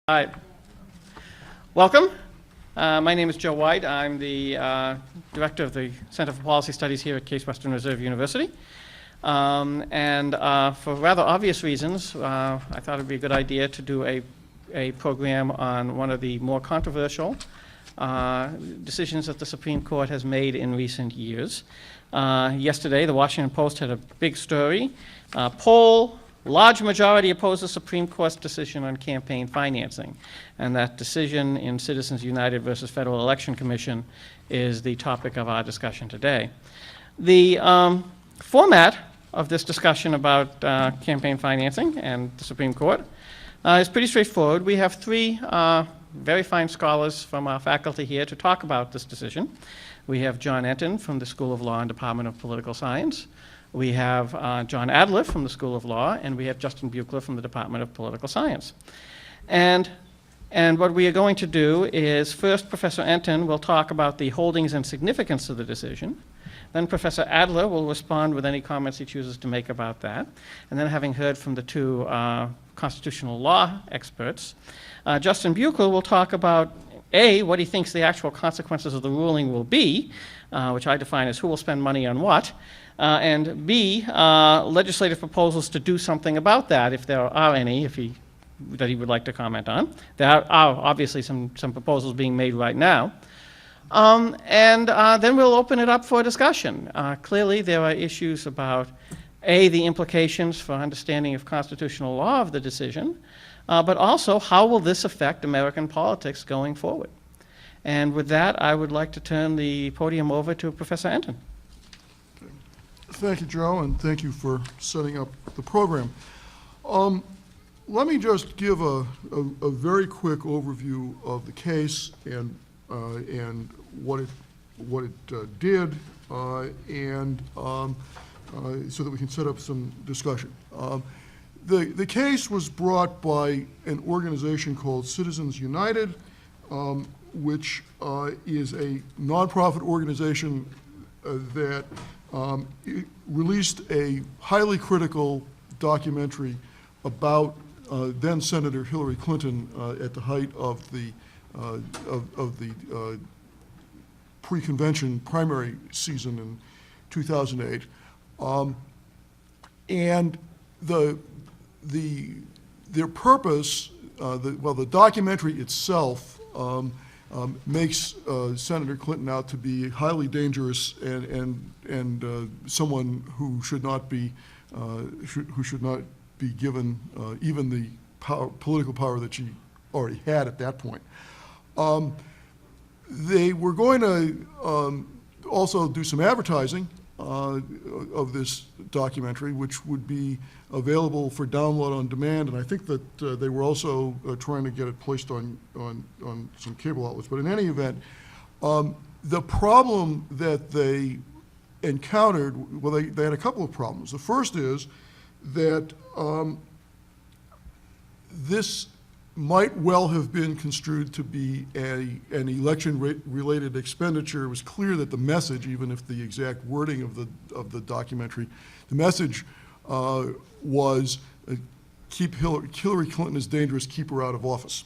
All right. Welcome. My name is Joe White. I'm the director of the Center for Policy Studies here at Case Western Reserve University. For rather obvious reasons, I thought it would be a good idea to do a program on one of the more controversial decisions that the Supreme Court has made in recent years. Yesterday, the Washington Post had a big story. Poll: large majority opposes Supreme Court's decision on campaign financing. And that decision in Citizens United versus Federal Election Commission is the topic of our discussion today. The format of this discussion about campaign financing and the Supreme Court is pretty straightforward. We have three very fine scholars from our faculty here to talk about this decision. We have John Entin from the School of Law and Department of Political Science. We have John Adler from the School of Law, and we have Justin Buchler from the Department of Political Science. And what we are going to do is, first, Professor Entin will talk about the holdings and significance of the decision. Then Professor Adler will respond with any comments he chooses to make about that. And then, having heard from the two constitutional law experts, Justin Buchler will talk about, A, what he thinks the actual consequences of the ruling will be, which I define as who will spend money on what, and B, legislative proposals to do something about that, if there are any, that he would like to comment on. There are obviously some proposals being made right now. Then we'll open it up for a discussion. Clearly, there are issues about, A, the implications for understanding of constitutional law of the decision, but also how will this affect American politics going forward. And with that, I would like to turn the podium over to Professor Entin. Thank you, Joe, and thank you for setting up the program. Let me just give a very quick overview of the case and what it did, so that we can set up some discussion. The case was brought by an organization called Citizens United, which is a nonprofit organization that released a highly critical documentary about then Senator Hillary Clinton at the height of the pre-convention primary season in 2008, and their purpose, the documentary itself makes Senator Clinton out to be highly dangerous and someone who should not be given even the political power that she already had at that point. They were going to also do some advertising of this documentary, which would be available for download on demand, and I think that they were also trying to get it placed on some cable outlets. But in any event, the problem that they encountered, well, they had a couple of problems. The first is that this might well have been construed to be an election-related expenditure. It was clear that the message, even if the exact wording of the documentary, the message was keep Hillary Clinton is dangerous, keep her out of office.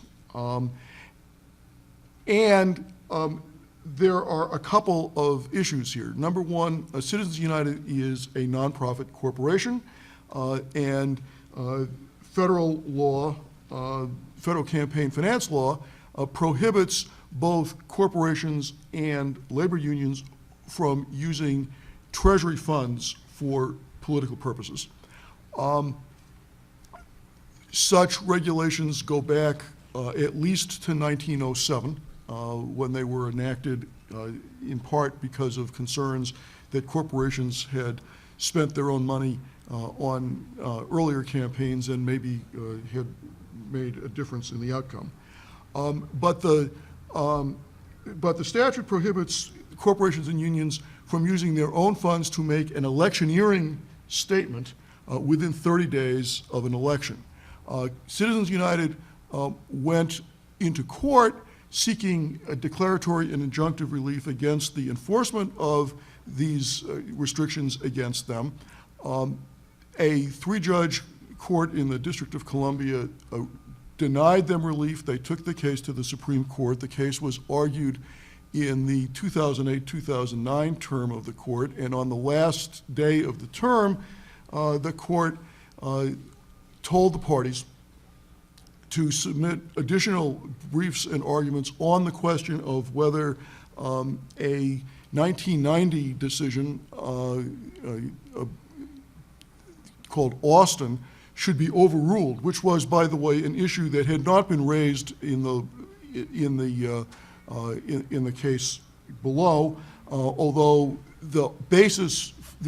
There are a couple of issues here. Number one, Citizens United is a nonprofit corporation, and federal law, federal campaign finance law, prohibits both corporations and labor unions from using Treasury funds for political purposes. Such regulations go back at least to 1907, when they were enacted in part because of concerns that corporations had spent their own money on earlier campaigns and maybe had made a difference in the outcome. But the statute prohibits corporations and unions from using their own funds to make an electioneering statement within 30 days of an election. Citizens United went into court seeking a declaratory and injunctive relief against the enforcement of these restrictions against them. A three-judge court in the District of Columbia denied them relief. They took the case to the Supreme Court. The case was argued in the 2008-2009 term of the court, and on the last day of the term, the court told the parties to submit additional briefs and arguments on the question of whether a 1990 decision called Austin should be overruled, which was, by the way, an issue that had not been raised in the case below, although the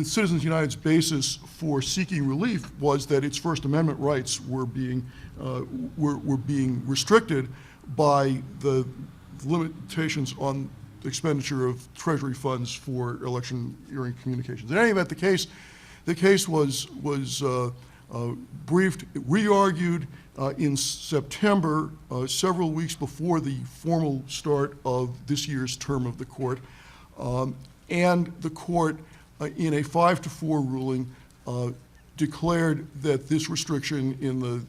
Citizens United's basis for seeking relief was that its First Amendment rights were being restricted by the limitations on expenditure of Treasury funds for electioneering communications. In any event, the case was briefed, re-argued in September, several weeks before the formal start of this year's term of the court, and the court, in a 5-4 ruling, declared that this restriction in the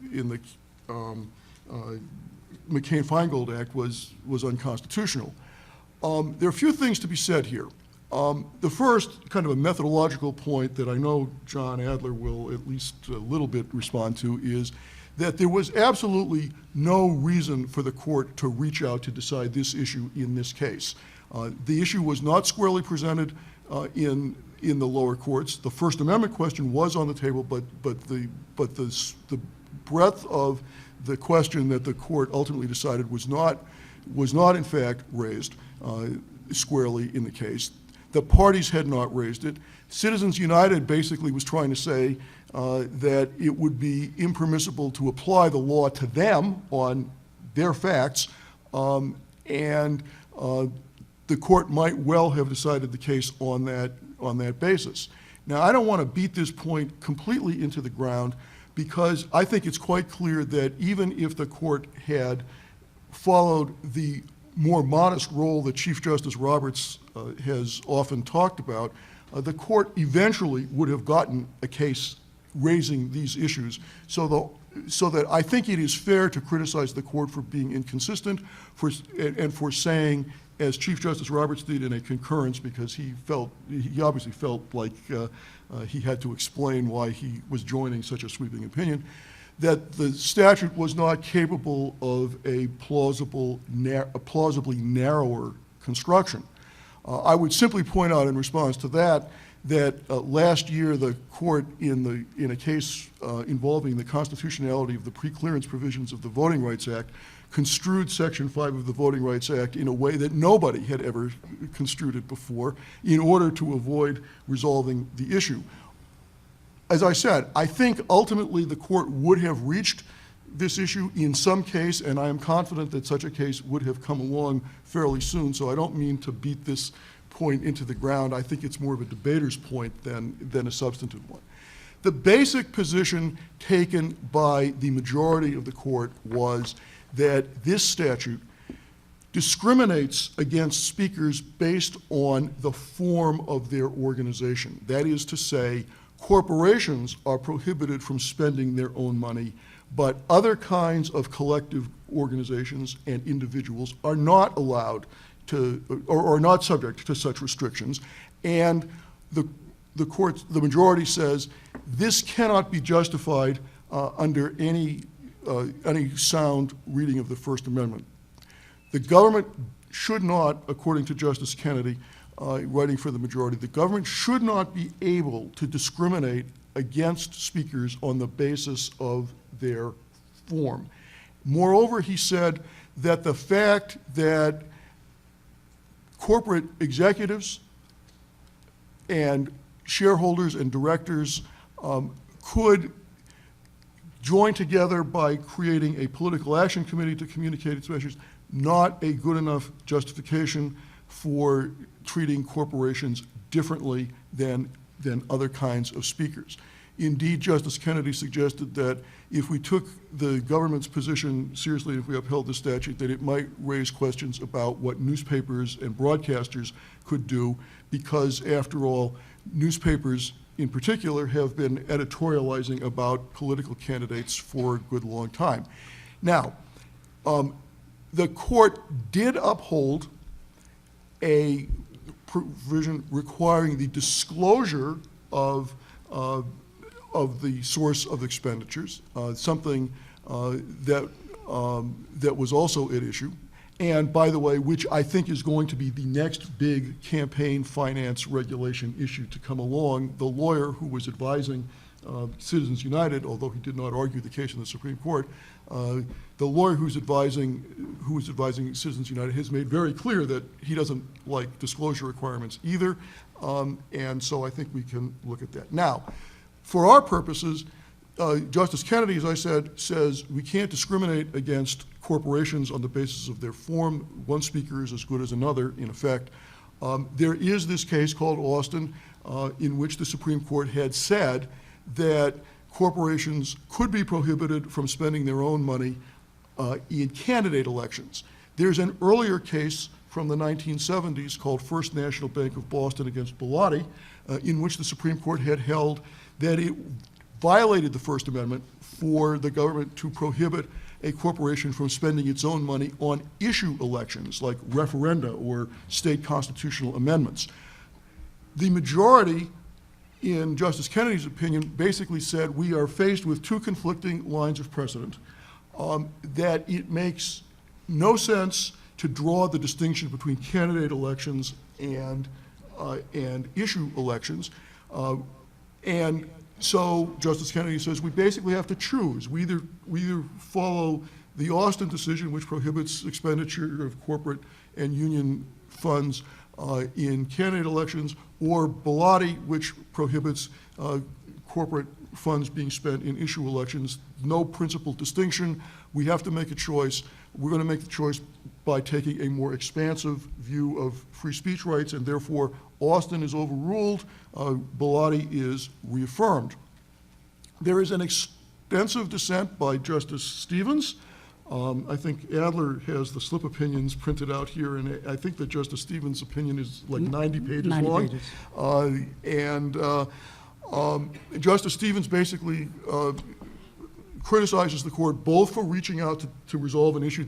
McCain-Feingold Act was unconstitutional. There are a few things to be said here. The first, kind of a methodological point that I know John Adler will at least a little bit respond to, is that there was absolutely no reason for the court to reach out to decide this issue in this case. The issue was not squarely presented in the lower courts. The First Amendment question was on the table, but the breadth of the question that the court ultimately decided was not in fact raised squarely in the case. The parties had not raised it. Citizens United basically was trying to say that it would be impermissible to apply the law to them on their facts, and the court might well have decided the case on that basis. Now, I don't want to beat this point completely into the ground, because I think it's quite clear that even if the court had followed the more modest role that Chief Justice Roberts has often talked about, the court eventually would have gotten a case raising these issues, so that I think it is fair to criticize the court for being inconsistent and for saying, as Chief Justice Roberts did in a concurrence, because he obviously felt like he had to explain why he was joining such a sweeping opinion, that the statute was not capable of a plausibly narrower construction. I would simply point out in response to that last year the court in a case involving the constitutionality of the preclearance provisions of the Voting Rights Act construed Section 5 of the Voting Rights Act in a way that nobody had ever construed it before in order to avoid resolving the issue. As I said, I think ultimately the court would have reached this issue in some case, and I am confident that such a case would have come along fairly soon, so I don't mean to beat this point into the ground. I think it's more of a debater's point than a substantive one. The basic position taken by the majority of the court was that this statute discriminates against speakers based on the form of their organization. That is to say, corporations are prohibited from spending their own money, but other kinds of collective organizations and individuals are not allowed to, or are not subject to such restrictions. And the majority says this cannot be justified under any sound reading of the First Amendment. The government should not, according to Justice Kennedy, writing for the majority, the government should not be able to discriminate against speakers on the basis of their form. Moreover, he said that the fact that corporate executives and shareholders and directors could join together by creating a political action committee to communicate its measures, not a good enough justification for treating corporations differently than other kinds of speakers. Indeed, Justice Kennedy suggested that if we took the government's position seriously, if we upheld the statute, that it might raise questions about what newspapers and broadcasters could do, because after all, newspapers in particular have been editorializing about political candidates for a good long time. Now, the court did uphold a provision requiring the disclosure of the source of expenditures, something that was also at issue. And by the way, which I think is going to be the next big campaign finance regulation issue to come along. The lawyer who was advising Citizens United, although he did not argue the case in the Supreme Court, the lawyer who was advising Citizens United has made very clear that he doesn't like disclosure requirements either, and so I think we can look at that. Now, for our purposes, Justice Kennedy, as I said, says we can't discriminate against corporations on the basis of their form. One speaker is as good as another, in effect. There is this case called Austin, in which the Supreme Court had said that corporations could be prohibited from spending their own money in candidate elections. There's an earlier case from the 1970s called First National Bank of Boston against Bellotti, in which the Supreme Court had held that it violated the First Amendment for the government to prohibit a corporation from spending its own money on issue elections like referenda or state constitutional amendments. The majority, in Justice Kennedy's opinion, basically said we are faced with two conflicting lines of precedent, that it makes no sense to draw the distinction between candidate elections and issue elections. And so Justice Kennedy says we basically have to choose. We either follow the Austin decision, which prohibits expenditure of corporate and union funds in candidate elections, or Bellotti, which prohibits corporate funds being spent in issue elections. No principal distinction. We have to make a choice. We're going to make the choice by taking a more expansive view of free speech rights, and therefore Austin is overruled, Bellotti is reaffirmed. There is an extensive dissent by Justice Stevens. I think Adler has the slip opinions printed out here, and I think that Justice Stevens' opinion is like 90 pages 90 long. Pages. Justice Stevens basically criticizes the court both for reaching out to resolve an issue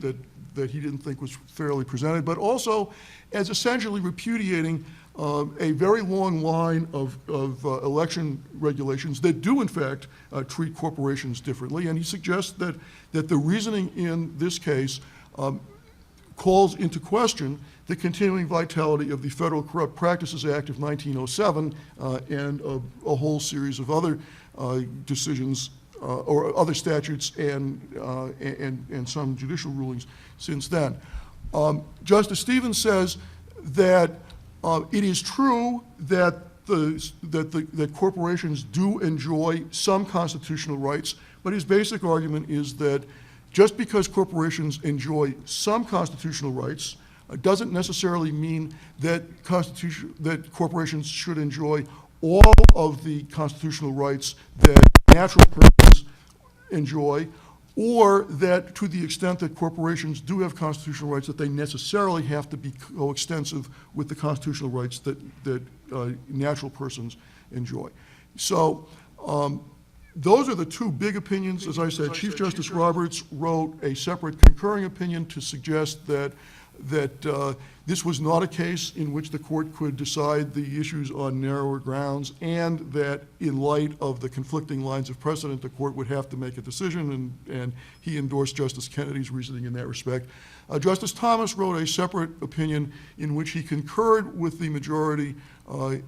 that he didn't think was fairly presented, but also as essentially repudiating a very long line of election regulations that do, in fact, treat corporations differently. And he suggests that the reasoning in this case calls into question the continuing vitality of the Federal Corrupt Practices Act of 1907 and a whole series of other decisions or other statutes and some judicial rulings since then. Justice Stevens says that it is true that that corporations do enjoy some constitutional rights, but his basic argument is that just because corporations enjoy some constitutional rights doesn't necessarily mean that corporations should enjoy all of the constitutional rights that natural persons enjoy, or that to the extent that corporations do have constitutional rights, that they necessarily have to be coextensive with the constitutional rights that natural persons enjoy. So those are the two big opinions. As I said, Chief Justice Roberts wrote a separate concurring opinion to suggest that this was not a case in which the court could decide the issues on narrower grounds, and that in light of the conflicting lines of precedent, the court would have to make a decision, and he endorsed Justice Kennedy's reasoning in that respect. Justice Thomas wrote a separate opinion in which he concurred with the majority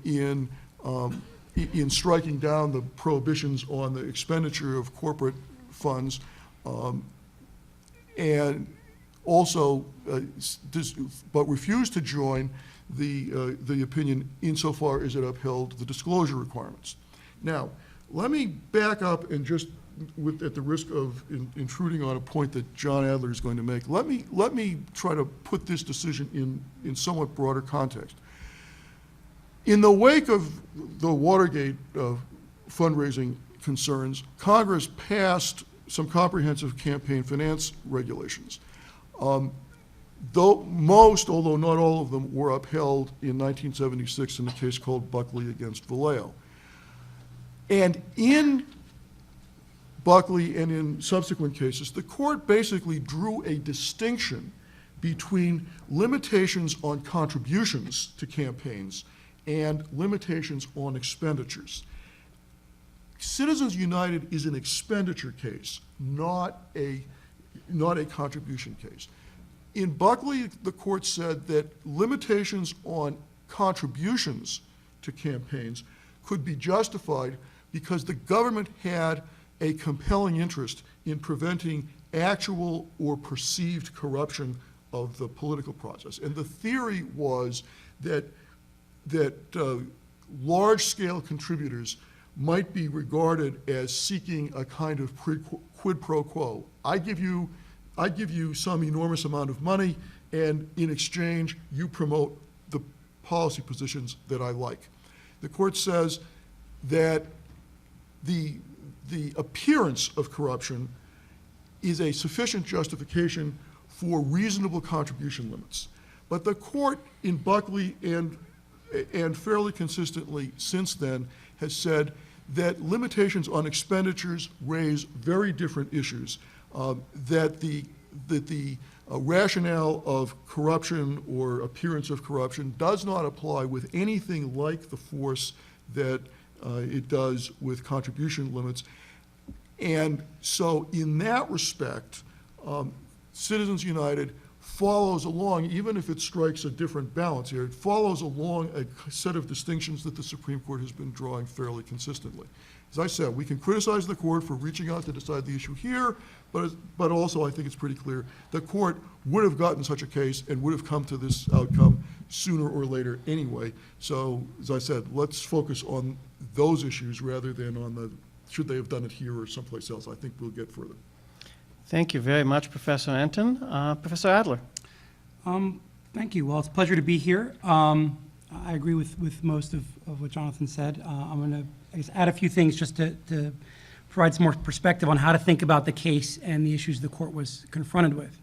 in striking down the prohibitions on the expenditure of corporate funds, and also, but refused to join the opinion insofar as it upheld the disclosure requirements. Now, let me back up and just, at the risk of intruding on a point that John Adler is going to make, let me try to put this decision in somewhat broader context. In the wake of the Watergate fundraising concerns, Congress passed some comprehensive campaign finance regulations. Though most, although not all of them, were upheld in 1976 in a case called Buckley against Vallejo. And in Buckley and in subsequent cases, the court basically drew a distinction between limitations on contributions to campaigns and limitations on expenditures. Citizens United is an expenditure case, not a contribution case. In Buckley, the court said that limitations on contributions to campaigns could be justified because the government had a compelling interest in preventing actual or perceived corruption of the political process. And the theory was that large-scale contributors might be regarded as seeking a kind of quid pro quo. I give you some enormous amount of money, and in exchange, you promote the policy positions that I like. The court says that the appearance of corruption is a sufficient justification for reasonable contribution limits. But the court in Buckley and fairly consistently since then has said that limitations on expenditures raise very different issues, that the rationale of corruption or appearance of corruption does not apply with anything like the force that it does with contribution limits. And so in that respect, Citizens United follows along, even if it strikes a different balance here, it follows along a set of distinctions that the Supreme Court has been drawing fairly consistently. As I said, we can criticize the court for reaching out to decide the issue here, but also I think it's pretty clear the court would have gotten such a case and would have come to this outcome sooner or later anyway. So, as I said, let's focus on those issues rather than on the should they have done it here or someplace else. I think we'll get further. Thank you very much, Professor Entin. Professor Adler. Thank you. Well, it's a pleasure to be here. I agree with most of what Jonathan said. I'm going to, I guess, add a few things just to provide some more perspective on how to think about the case and the issues the court was confronted with.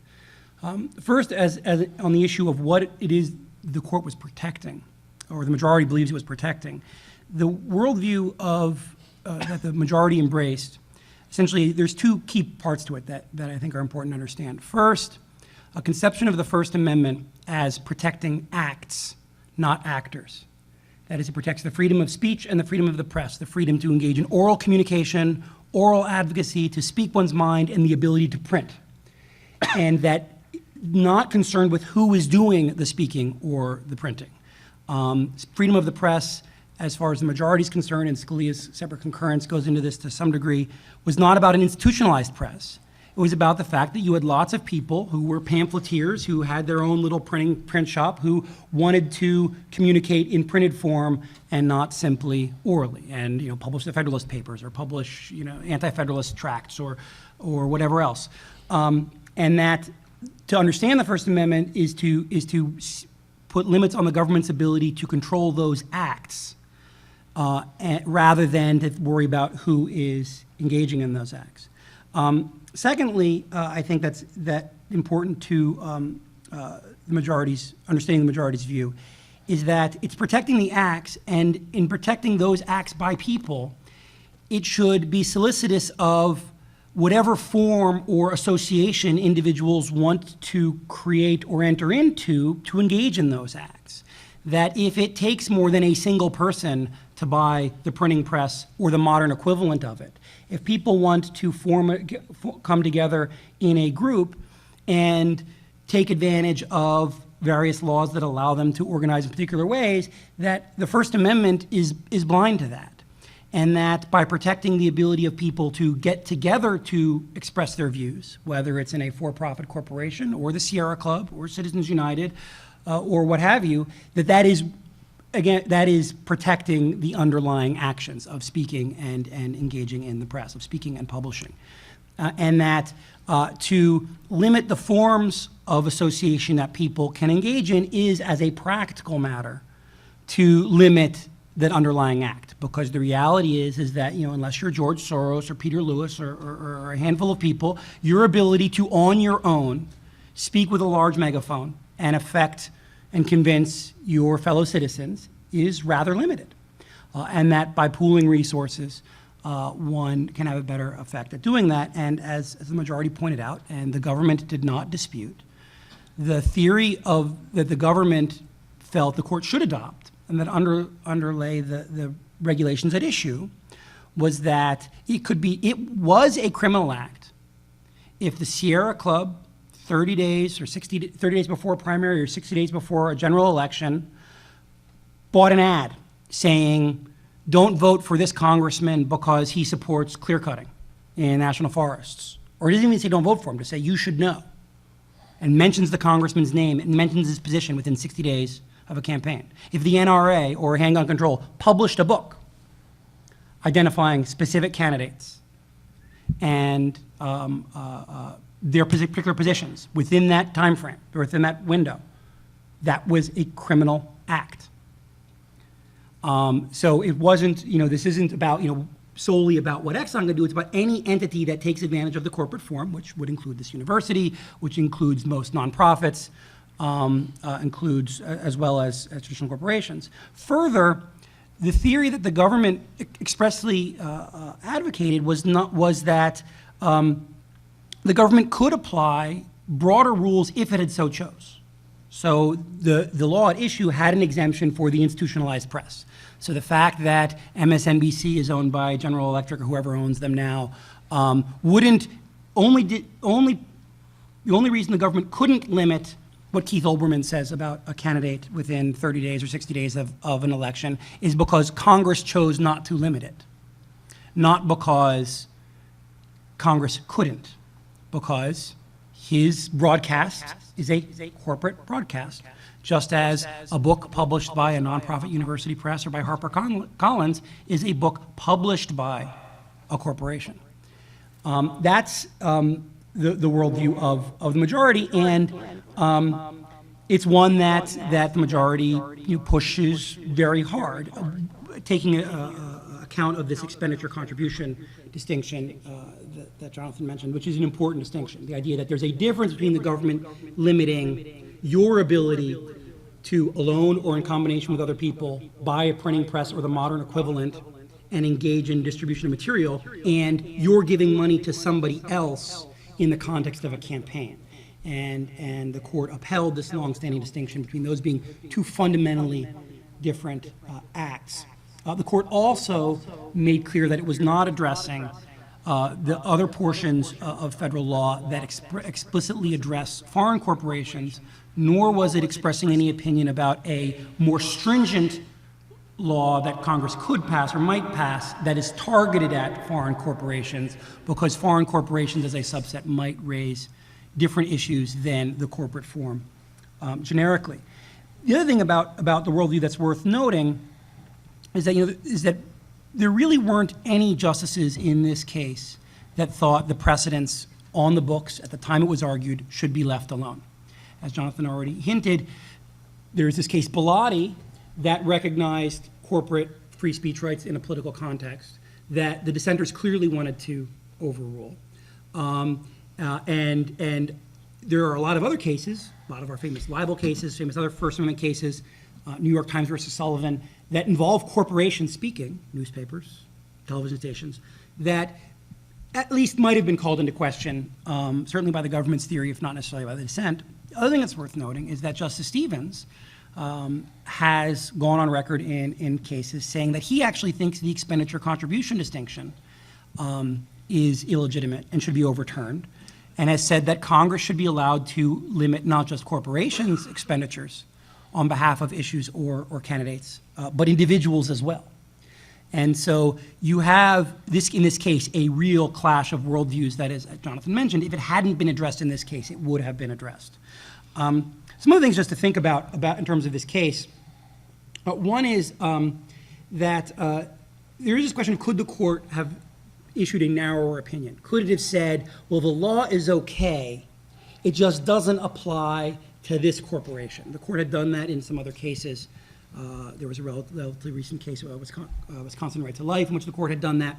First, as on the issue of what it is the court was protecting, or the majority believes it was protecting, the worldview of that the majority embraced, essentially there's two key parts to it that I think are important to understand. First, a conception of the First Amendment as protecting acts, not actors. That is, it protects the freedom of speech and the freedom of the press, the freedom to engage in oral communication, oral advocacy, to speak one's mind, and the ability to print. And that not concerned with who is doing the speaking or the printing. Freedom of the press, as far as the majority is concerned, and Scalia's separate concurrence goes into this to some degree, was not about an institutionalized press. It was about the fact that you had lots of people who were pamphleteers, who had their own little print shop, who wanted to communicate in printed form and not simply orally, and publish the Federalist Papers or publish anti-Federalist tracts or whatever else. And that to understand the First Amendment is to put limits on the government's ability to control those acts, rather than to worry about who is engaging in those acts. Secondly, I think that's important to the majority's understanding the majority's view, is that it's protecting the acts, and in protecting those acts by people, it should be solicitous of whatever form or association individuals want to create or enter into to engage in those acts. That if it takes more than a single person to buy the printing press or the modern equivalent of it, if people want to come together in a group and take advantage of various laws that allow them to organize in particular ways, that the First Amendment is blind to that. And that by protecting the ability of people to get together to express their views, whether it's in a for-profit corporation or the Sierra Club or Citizens United or what have you, that is protecting the underlying actions of speaking and engaging in the press, of speaking and publishing. And that to limit the forms of association that people can engage in is, as a practical matter, to limit that underlying act. Because the reality is that, unless you're George Soros or Peter Lewis or a handful of people, your ability to, on your own, speak with a large megaphone and affect and convince your fellow citizens is rather limited. And that by pooling resources one can have a better effect at doing that. And as the majority pointed out, and the government did not dispute, the theory that the government felt the court should adopt and that underlay the regulations at issue was that it was a criminal act if the Sierra Club 30 days before a primary or 60 days before a general election bought an ad saying, don't vote for this congressman because he supports clear cutting in national forests. Or it doesn't even say don't vote for him, to say you should know, and mentions the congressman's name and mentions his position within 60 days of a campaign. If the NRA or Handgun Control published a book identifying specific candidates and their particular positions within that time frame, or within that window, that was a criminal act. So it wasn't, this isn't about, solely about what Exxon can do. It's about any entity that takes advantage of the corporate form, which would include this university, which includes most nonprofits, includes as well as traditional corporations. Further, the theory that the government expressly advocated was that the government could apply broader rules if it had so chose. So the law at issue had an exemption for the institutionalized press. So the fact that MSNBC is owned by General Electric or whoever owns them now the only reason the government couldn't limit what Keith Olbermann says about a candidate within 30 days or 60 days of an election is because Congress chose not to limit it. Not because Congress couldn't, because his broadcast is a corporate broadcast, just as a book published by a nonprofit university press or by HarperCollins is a book published by a corporation. That's the worldview of the majority, and it's one that the majority pushes very hard, taking account of this expenditure contribution distinction that Jonathan mentioned, which is an important distinction. The idea that there's a difference between the government limiting your ability to, alone or in combination with other people, buy a printing press or the modern equivalent and engage in distribution of material, and you're giving money to somebody else in the context of a campaign. And the court upheld this longstanding distinction between those being two fundamentally different acts. The court also made clear that it was not addressing the other portions of federal law that explicitly address foreign corporations, nor was it expressing any opinion about a more stringent law that Congress could pass or might pass that is targeted at foreign corporations, because foreign corporations as a subset might raise different issues than the corporate form generically. The other thing about the worldview that's worth noting is that there really weren't any justices in this case that thought the precedents on the books at the time it was argued should be left alone. As Jonathan already hinted, there's this case Bellotti that recognized corporate free speech rights in a political context that the dissenters clearly wanted to overrule. And there are a lot of other cases, a lot of our famous libel cases, famous other First Amendment cases, New York Times versus Sullivan, that involve corporations speaking, newspapers, television stations, that at least might have been called into question, certainly by the government's theory, if not necessarily by the dissent. The other thing that's worth noting is that Justice Stevens has gone on record in cases saying that he actually thinks the expenditure contribution distinction is illegitimate and should be overturned, and has said that Congress should be allowed to limit not just corporations' expenditures on behalf of issues or candidates, but individuals as well. And so you have, in this case, a real clash of worldviews that, as Jonathan mentioned, if it hadn't been addressed in this case, it would have been addressed. Some other things just to think about in terms of this case. One is that there is this question, could the court have issued a narrower opinion? Could it have said, well, the law is okay, it just doesn't apply to this corporation? The court had done that in some other cases. There was a relatively recent case, Wisconsin Right to Life, in which the court had done that.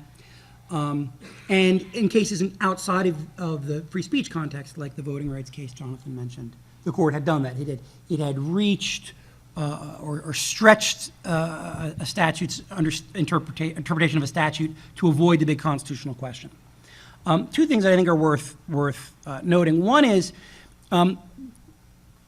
And in cases outside of the free speech context, like the voting rights case Jonathan mentioned, the court had done that. It had reached or stretched a statute's interpretation of a statute to avoid the big constitutional question. Two things I think are worth noting. One is,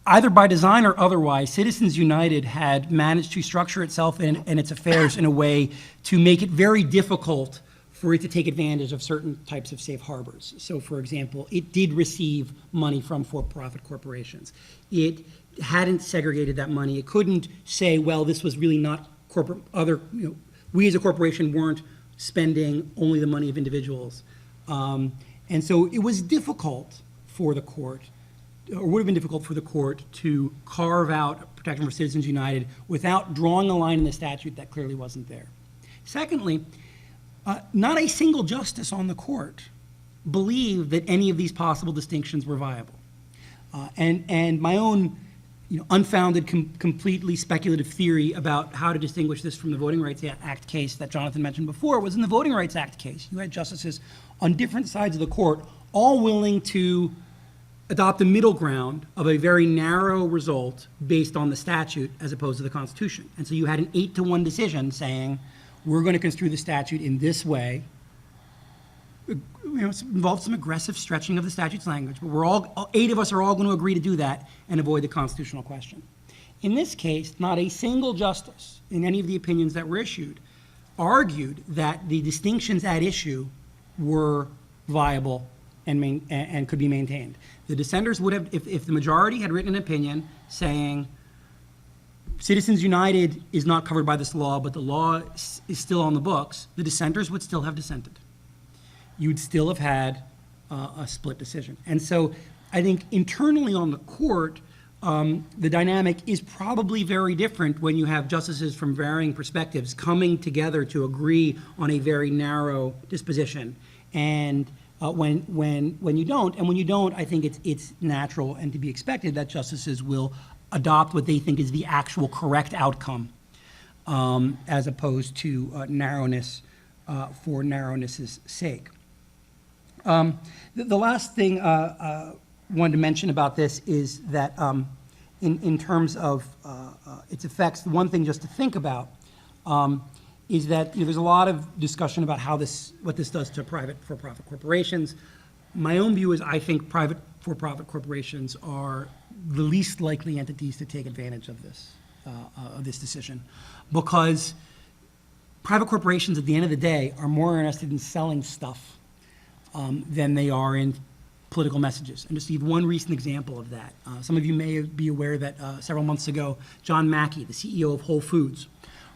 either by design or otherwise, Citizens United had managed to structure itself and its affairs in a way to make it very difficult for it to take advantage of certain types of safe harbors. So, for example, it did receive money from for-profit corporations. It hadn't segregated that money. It couldn't say, well, this was really not corporate, we as a corporation weren't spending only the money of individuals. And so it was difficult for the court, or would have been difficult for the court, to carve out protection for Citizens United without drawing a line in the statute that clearly wasn't there. Secondly, not a single justice on the court believed that any of these possible distinctions were viable. And my own unfounded, completely speculative theory about how to distinguish this from the Voting Rights Act case that Jonathan mentioned before was in the Voting Rights Act case. You had justices on different sides of the court all willing to adopt a middle ground of a very narrow result based on the statute as opposed to the Constitution. And so you had an 8-to-1 decision saying, we're going to construe the statute in this way. It involved some aggressive stretching of the statute's language, but we're all, 8 of us are all going to agree to do that and avoid the constitutional question. In this case, not a single justice in any of the opinions that were issued argued that the distinctions at issue were viable and could be maintained. The dissenters would have, if the majority had written an opinion saying, Citizens United is not covered by this law, but the law is still on the books, the dissenters would still have dissented. You'd still have had a split decision. And so I think internally on the court, the dynamic is probably very different when you have justices from varying perspectives coming together to agree on a very narrow disposition. And when you don't, I think it's natural and to be expected that justices will adopt what they think is the actual correct outcome, as opposed to narrowness for narrowness' sake. The last thing I wanted to mention about this is that in terms of its effects, the one thing just to think about is that there's a lot of discussion about what this does to private for-profit corporations. My own view is I think private for-profit corporations are the least likely entities to take advantage of this decision, because private corporations at the end of the day are more interested in selling stuff than they are in political messages. And just to give one recent example of that, some of you may be aware that several months ago, John Mackey, the CEO of Whole Foods,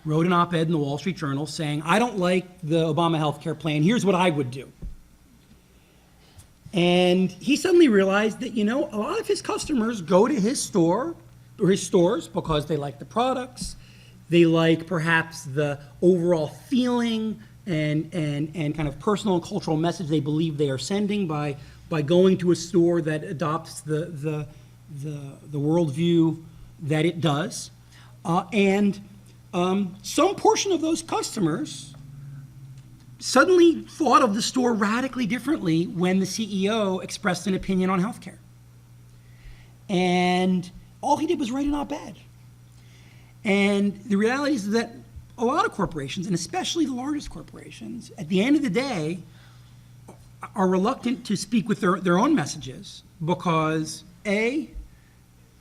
wrote an op-ed in the Wall Street Journal saying, I don't like the Obama healthcare plan, here's what I would do. And he suddenly realized that, a lot of his customers go to his store or his stores because they like the products, they like perhaps the overall feeling and kind of personal and cultural message they believe they are sending by going to a store that adopts the worldview that it does. Some portion of those customers suddenly thought of the store radically differently when the CEO expressed an opinion on healthcare. And all he did was write an op-ed. And the reality is that a lot of corporations, and especially the largest corporations, at the end of the day, are reluctant to speak with their own messages because, A,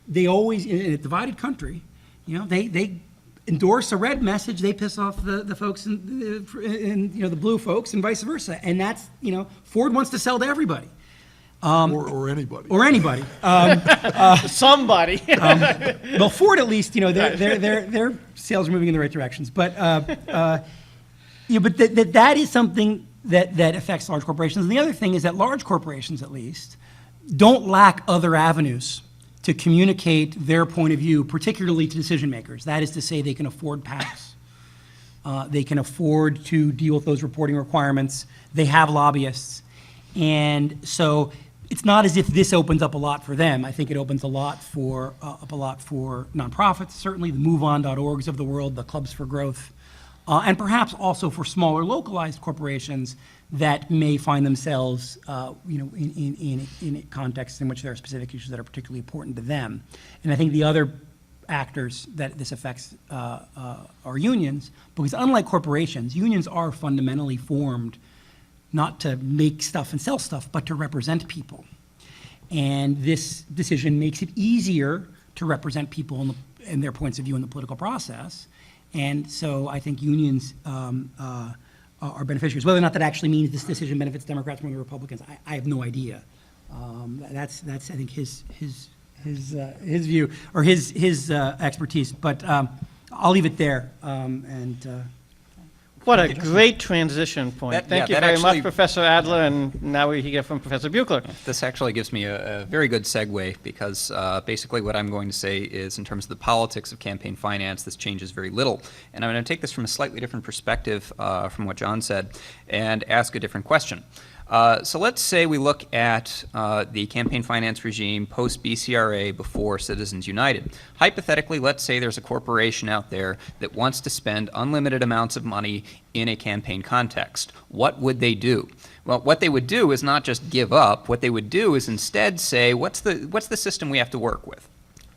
they always, in a divided country, they endorse a red message, they piss off the folks in the blue folks, and vice versa. And that's, Ford wants to sell to everybody. Or anybody. Or anybody. Somebody. Well, Ford at least, their sales are moving in the right directions. But that is something that affects large corporations. And the other thing is that large corporations, at least, don't lack other avenues to communicate their point of view, particularly to decision makers. That is to say, they can afford PACs. They can afford to deal with those reporting requirements. They have lobbyists. And so it's not as if this opens up a lot for them. I think it opens up a lot for nonprofits, certainly the MoveOn.orgs of the world, the Clubs for Growth, and perhaps also for smaller localized corporations that may find themselves in contexts in which there are specific issues that are particularly important to them. And I think the other actors that this affects are unions, because unlike corporations, unions are fundamentally formed not to make stuff and sell stuff, but to represent people. And this decision makes it easier to represent people in their points of view in the political process. And so I think unions are beneficiaries. Whether or not that actually means this decision benefits Democrats more than Republicans, I have no idea. That's I think his view or his expertise. But I'll leave it there. What a great transition point. Thank you very much, Professor Adler, and now we hear from Professor Buchler. This actually gives me a very good segue, because basically what I'm going to say is, in terms of the politics of campaign finance, this changes very little. And I'm going to take this from a slightly different perspective from what John said and ask a different question. So let's say we look at the campaign finance regime post-BCRA before Citizens United. Hypothetically, let's say there's a corporation out there that wants to spend unlimited amounts of money in a campaign context. What would they do? Well, what they would do is not just give up. What they would do is instead say, what's the system we have to work with?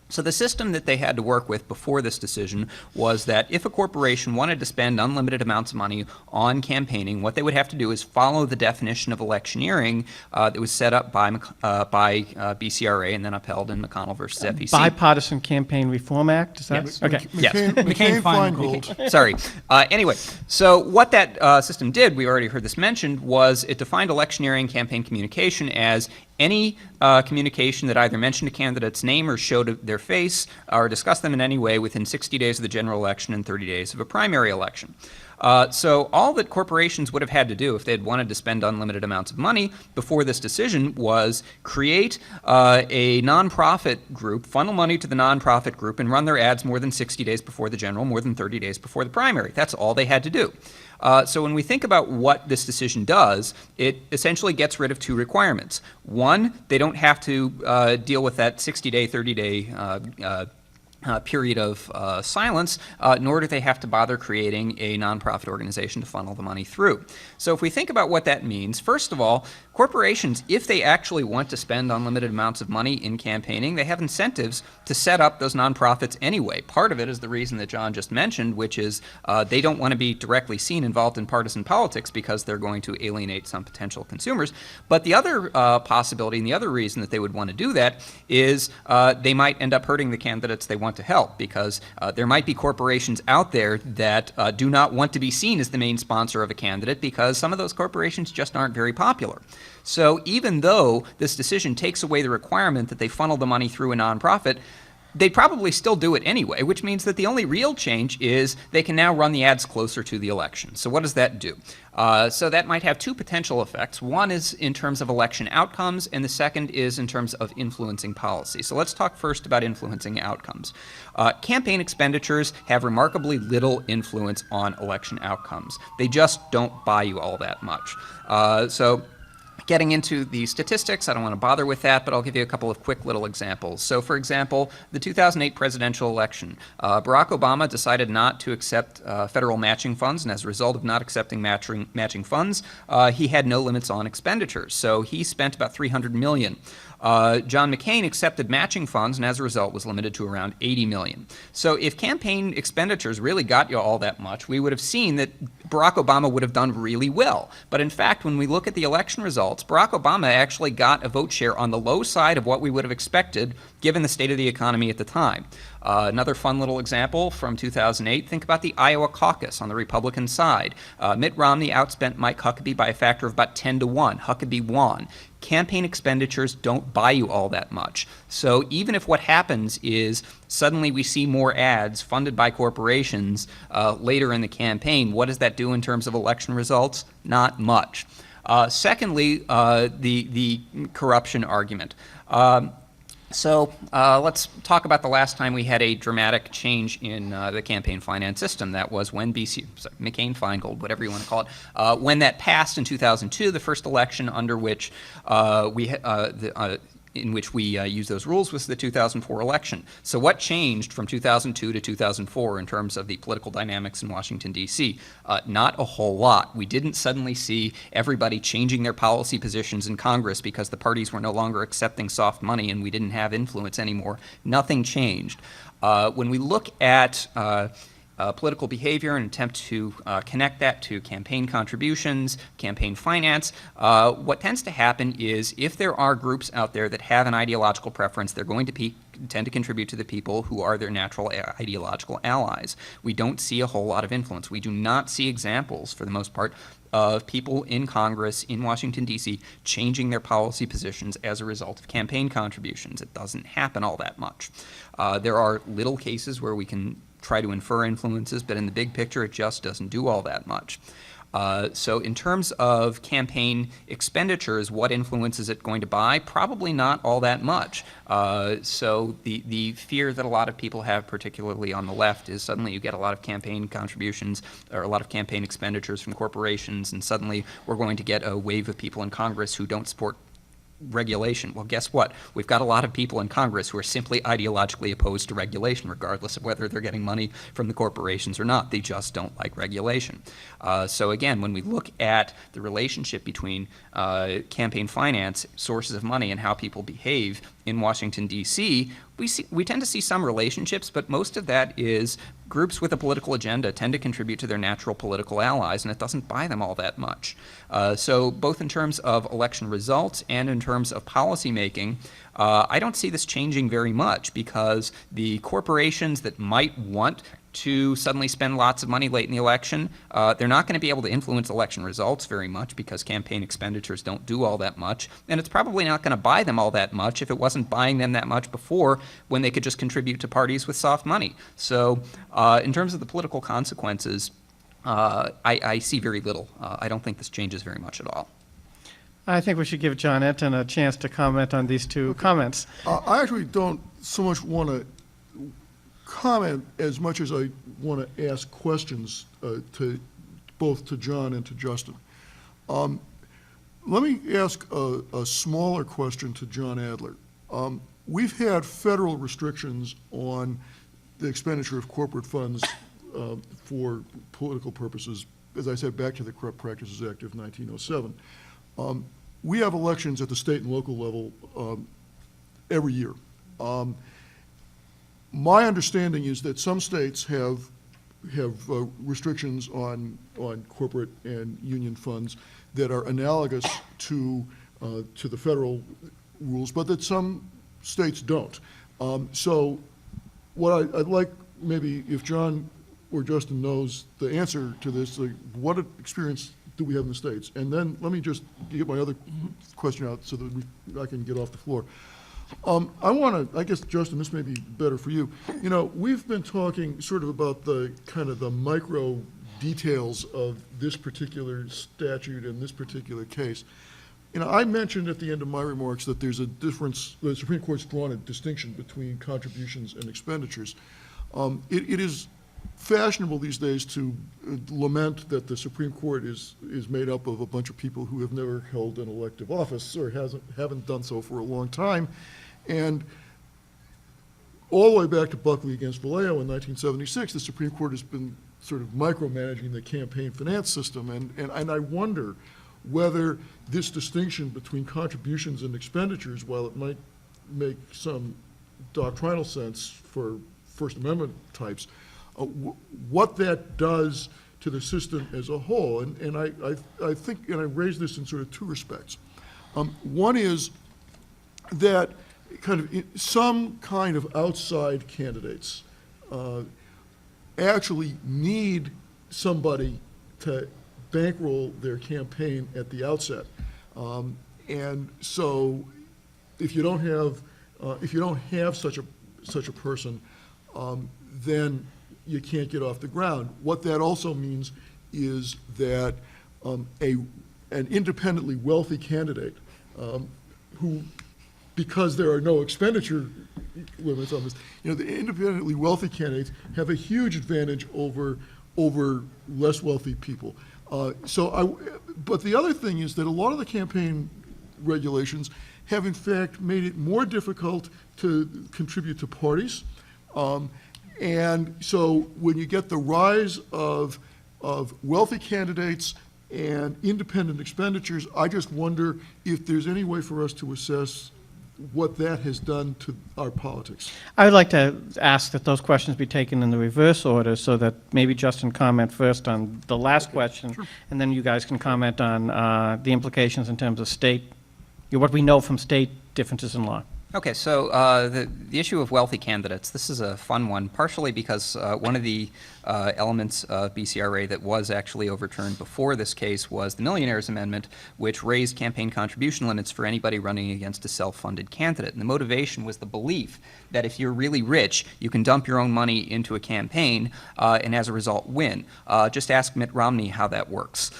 So the system that they had to work with before this decision was that if a corporation wanted to spend unlimited amounts of money on campaigning, what they would have to do is follow the definition of electioneering that was set up by BCRA and then upheld in McConnell versus FEC. Bipartisan Campaign Reform Act, is that? Yes. Okay. Yes. McCain-Feingold. Sorry. Anyway, so what that system did, we already heard this mentioned, was it defined electioneering campaign communication as any communication that either mentioned a candidate's name or showed their face or discussed them in any way within 60 days of the general election and 30 days of a primary election. So all that corporations would have had to do if they'd wanted to spend unlimited amounts of money before this decision was create a nonprofit group, funnel money to the nonprofit group, and run their ads more than 60 days before the general, more than 30 days before the primary. That's all they had to do. So when we think about what this decision does, it essentially gets rid of two requirements. One, they don't have to deal with that 60-day, 30-day period of silence, nor do they have to bother creating a nonprofit organization to funnel the money through. So if we think about what that means, first of all, corporations, if they actually want to spend unlimited amounts of money in campaigning, they have incentives to set up those nonprofits anyway. Part of it is the reason that John just mentioned, which is they don't want to be directly seen involved in partisan politics because they're going to alienate some potential consumers. But the other possibility and the other reason that they would want to do that is they might end up hurting the candidates they want to help, because there might be corporations out there that do not want to be seen as the main sponsor of a candidate because some of those corporations just aren't very popular. So even though this decision takes away the requirement that they funnel the money through a nonprofit, they'd probably still do it anyway, which means that the only real change is they can now run the ads closer to the election. So what does that do? So that might have two potential effects. One is in terms of election outcomes, and the second is in terms of influencing policy. So let's talk first about influencing outcomes. Campaign expenditures have remarkably little influence on election outcomes. They just don't buy you all that much. So getting into the statistics, I don't want to bother with that, but I'll give you a couple of quick little examples. So, for example, the 2008 presidential election, Barack Obama decided not to accept federal matching funds, and as a result of not accepting matching funds, he had no limits on expenditures. So he spent about $300 million. John McCain accepted matching funds and as a result was limited to around $80 million. So if campaign expenditures really got you all that much, we would have seen that Barack Obama would have done really well. But in fact, when we look at the election results, Barack Obama actually got a vote share on the low side of what we would have expected given the state of the economy at the time. Another fun little example from 2008, think about the Iowa caucus on the Republican side. Mitt Romney outspent Mike Huckabee by a factor of about 10 to 1. Huckabee won. Campaign expenditures don't buy you all that much. So even if what happens is suddenly we see more ads funded by corporations later in the campaign, what does that do in terms of election results? Not much. Secondly, the corruption argument. So let's talk about the last time we had a dramatic change in the campaign finance system. That was when McCain-Feingold, whatever you want to call it, when that passed in 2002, the first election under which in which we use those rules was the 2004 election. So what changed from 2002 to 2004 in terms of the political dynamics in Washington, D.C.? Not a whole lot. We didn't suddenly see everybody changing their policy positions in Congress because the parties were no longer accepting soft money and we didn't have influence anymore. Nothing changed. When we look at political behavior and attempt to connect that to campaign contributions, campaign finance, what tends to happen is if there are groups out there that have an ideological preference, they're going to tend to contribute to the people who are their natural ideological allies. We don't see a whole lot of influence. We do not see examples, for the most part, of people in Congress in Washington, D.C. changing their policy positions as a result of campaign contributions. It doesn't happen all that much. There are little cases where we can try to infer influences, but in the big picture, it just doesn't do all that much. So in terms of campaign expenditures, what influence is it going to buy? Probably not all that much. So the fear that a lot of people have, particularly on the left, is suddenly you get a lot of campaign contributions or a lot of campaign expenditures from corporations, and suddenly we're going to get a wave of people in Congress who don't support regulation. Well, guess what? We've got a lot of people in Congress who are simply ideologically opposed to regulation, regardless of whether they're getting money from the corporations or not. They just don't like regulation. So again, when we look at the relationship between campaign finance, sources of money, and how people behave in Washington, D.C., we tend to see some relationships, but most of that is groups with a political agenda tend to contribute to their natural political allies, and it doesn't buy them all that much. So both in terms of election results and in terms of policy making, I don't see this changing very much because the corporations that might want to suddenly spend lots of money late in the election, they're not going to be able to influence election results very much because campaign expenditures don't do all that much, and it's probably not going to buy them all that much if it wasn't buying them that much before when they could just contribute to parties with soft money. So in terms of the political consequences, I see very little. I don't think this changes very much at all. I think we should give John Entin a chance to comment on these two comments. I actually don't so much want to comment as much as I want to ask questions to both to John and to Justin. Let me ask a smaller question to John Adler. We've had federal restrictions on the expenditure of corporate funds for political purposes, as I said, back to the Corrupt Practices Act of 1907. We have elections at the state and local level every year. My understanding is that some states have restrictions on corporate and union funds that are analogous to the federal rules, but that some states don't. So what I'd like maybe if John or Justin knows the answer to this, like what experience do we have in the States? And then let me just get my other question out so that I can get off the floor. I guess, Justin, this may be better for you. You know, we've been talking sort of about the kind of the micro details of this particular statute and this particular case. You know, I mentioned at the end of my remarks that there's a difference, the Supreme Court's drawn a distinction between contributions and expenditures. It is fashionable these days to lament that the Supreme Court is made up of a bunch of people who have never held an elective office or haven't done so for a long time. And all the way back to Buckley against Vallejo in 1976, the Supreme Court has been sort of micromanaging the campaign finance system. And I wonder whether this distinction between contributions and expenditures, while it might make some doctrinal sense for First Amendment types, what that does to the system as a whole. And I think, and I raise this in sort of two respects. One is that some kind of outside candidates actually need somebody to bankroll their campaign at the outset. And so if you don't have such a person, then you can't get off the ground. What that also means is that an independently wealthy candidate who, because there are no expenditure limits on this, you know, the independently wealthy candidates have a huge advantage over less wealthy people. But the other thing is that a lot of the campaign regulations have in fact made it more difficult to contribute to parties. And so when you get the rise of wealthy candidates and independent expenditures, I just wonder if there's any way for us to assess what that has done to our politics. I would like to ask that those questions be taken in the reverse order so that maybe Justin comment first on the last question, and then you guys can comment on the implications in terms of state, what we know from state differences in law. Okay, so the issue of wealthy candidates, this is a fun one, partially because one of the elements of BCRA that was actually overturned before this case was the Millionaires Amendment, which raised campaign contribution limits for anybody running against a self-funded candidate. And the motivation was the belief that if you're really rich, you can dump your own money into a campaign and as a result win. Just ask Mitt Romney how that works.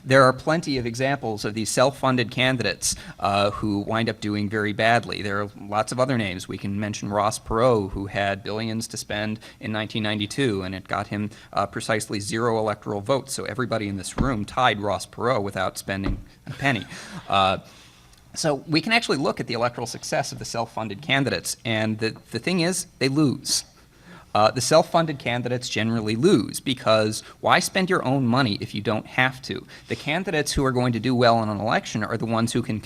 There are plenty of examples of these self-funded candidates who wind up doing very badly. There are lots of other names. We can mention Ross Perot, who had billions to spend in 1992, and it got him precisely 0 electoral votes. So everybody in this room tied Ross Perot without spending a penny. So we can actually look at the electoral success of the self-funded candidates, and the thing is, they lose. The self-funded candidates generally lose because why spend your own money if you don't have to? The candidates who are going to do well in an election are the ones who can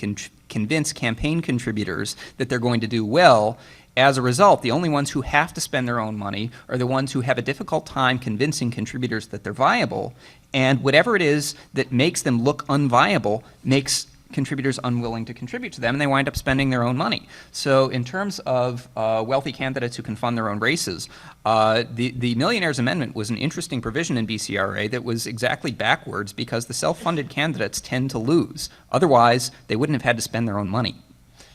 convince campaign contributors that they're going to do well. As a result, the only ones who have to spend their own money are the ones who have a difficult time convincing contributors that they're viable, and whatever it is that makes them look unviable makes contributors unwilling to contribute to them, and they wind up spending their own money. So in terms of wealthy candidates who can fund their own races, the Millionaires Amendment was an interesting provision in BCRA that was exactly backwards because the self-funded candidates tend to lose. Otherwise, they wouldn't have had to spend their own money.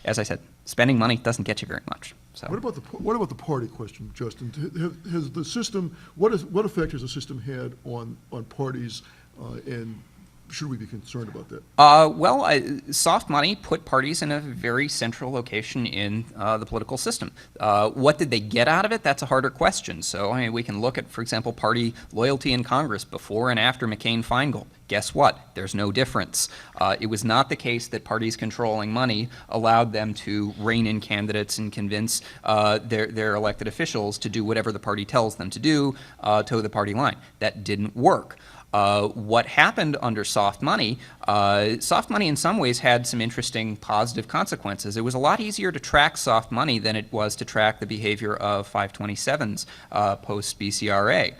As I said, spending money doesn't get you very much. So. What about the party question, Justin? Has the system, what effect has the system had on parties, and should we be concerned about that? Soft money put parties in a very central location in the political system. What did they get out of it? That's a harder question. So I mean, we can look at, for example, party loyalty in Congress before and after McCain-Feingold. Guess what? There's no difference. It was not the case that parties controlling money allowed them to rein in candidates and convince their elected officials to do whatever the party tells them to do, toe the party line. That didn't work. What happened under soft money in some ways had some interesting positive consequences. It was a lot easier to track soft money than it was to track the behavior of 527s post-BCRA.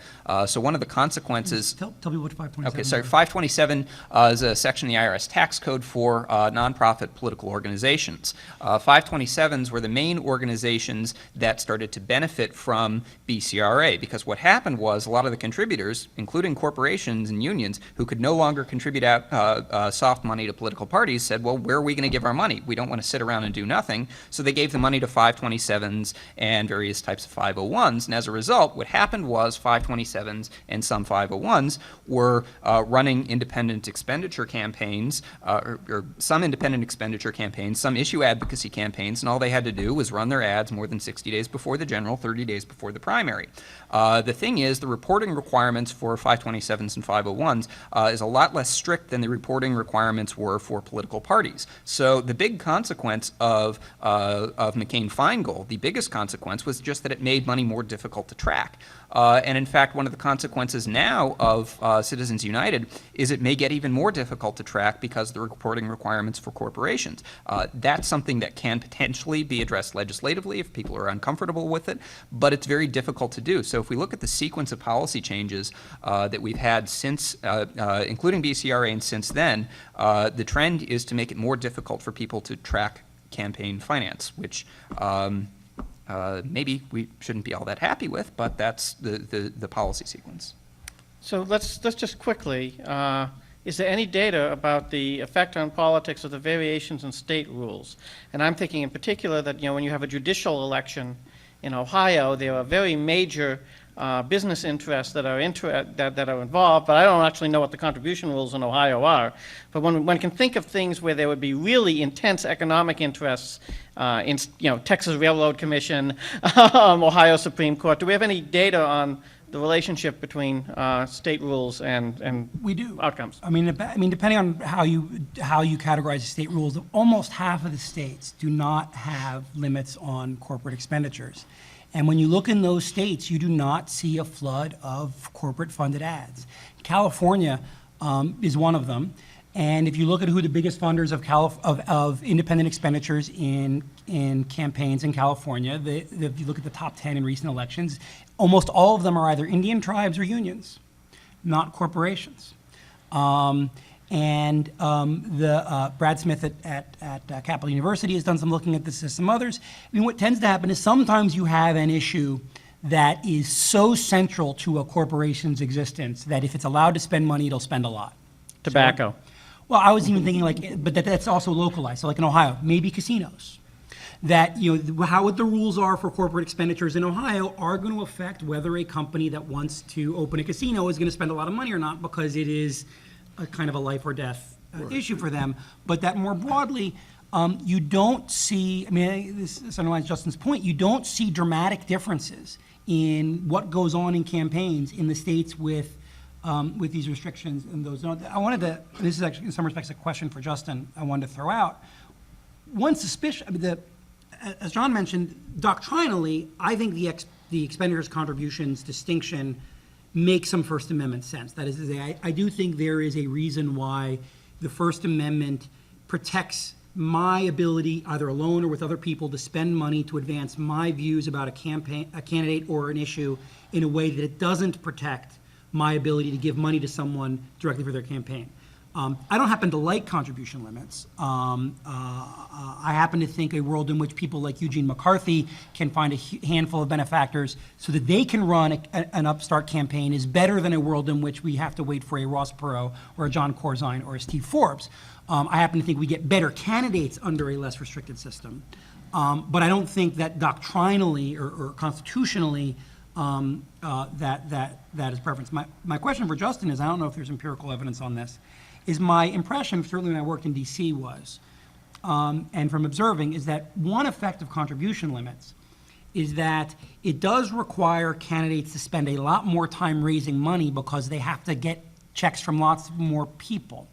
So one of the consequences... Tell me what 527 Okay, sorry, 527 is a section in the IRS tax code for nonprofit political organizations. 527s were the main organizations that started to benefit from BCRA because what happened was a lot of the contributors, including corporations and unions, who could no longer contribute out soft money to political parties said, well, where are we going to give our money? We don't want to sit around and do nothing. So they gave the money to 527s and various types of 501s. And as a result, what happened was 527s and some 501s were running independent expenditure campaigns, or some independent expenditure campaigns, some issue advocacy campaigns, and all they had to do was run their ads more than 60 days before the general, 30 days before the primary. The thing is, the reporting requirements for 527s and 501s is a lot less strict than the reporting requirements were for political parties. So the big consequence of McCain-Feingold, the biggest consequence was just that it made money more difficult to track. And in fact, one of the consequences now of Citizens United is it may get even more difficult to track because of the reporting requirements for corporations. That's something that can potentially be addressed legislatively if people are uncomfortable with it, but it's very difficult to do. So if we look at the sequence of policy changes that we've had since, including BCRA and since then, the trend is to make it more difficult for people to track campaign finance, which maybe we shouldn't be all that happy with, but that's the policy sequence. So let's just quickly, is there any data about the effect on politics of the variations in state rules? And I'm thinking in particular that, when you have a judicial election in Ohio, there are very major business interests that are involved, but I don't actually know what the contribution rules in Ohio are. But one can think of things where there would be really intense economic interests in, Texas Railroad Commission, Ohio Supreme Court. Do we have any data on the relationship between state rules and We do. outcomes. I mean, depending on how you categorize the state rules, almost half of the states do not have limits on corporate expenditures. And when you look in those states, you do not see a flood of corporate-funded ads. California is one of them. And if you look at who the biggest funders of independent expenditures in campaigns in California, if you look at the top 10 in recent elections, almost all of them are either Indian tribes or unions, not corporations. Brad Smith at Capital University has done some looking at this, as some others. I mean, what tends to happen is sometimes you have an issue that is so central to a corporation's existence that if it's allowed to spend money, it'll spend a lot. Tobacco. Well, I was even thinking but that's also localized. So like in Ohio, maybe casinos. That, how the rules are for corporate expenditures in Ohio are going to affect whether a company that wants to open a casino is going to spend a lot of money or not, because it is a kind of a life or death issue for them. But that more broadly, you don't see, this underlines Justin's point, you don't see dramatic differences in what goes on in campaigns in the states with these restrictions and those. I wanted to, this is actually in some respects a question for Justin I wanted to throw out. One suspicion, as John mentioned, doctrinally, I think the expenditures contributions distinction makes some First Amendment sense. That is to say, I do think there is a reason why the First Amendment protects my ability, either alone or with other people, to spend money to advance my views about a candidate or an issue in a way that it doesn't protect my ability to give money to someone directly for their campaign. I don't happen to like contribution limits. I happen to think a world in which people like Eugene McCarthy can find a handful of benefactors so that they can run an upstart campaign is better than a world in which we have to wait for a Ross Perot or a John Corzine or a Steve Forbes. I happen to think we get better candidates under a less restricted system. But I don't think that doctrinally or constitutionally that is preference. My question for Justin is, I don't know if there's empirical evidence on this, is my impression, certainly when I worked in DC was, and from observing, is that one effect of contribution limits is that it does require candidates to spend a lot more time raising money because they have to get checks from lots more people.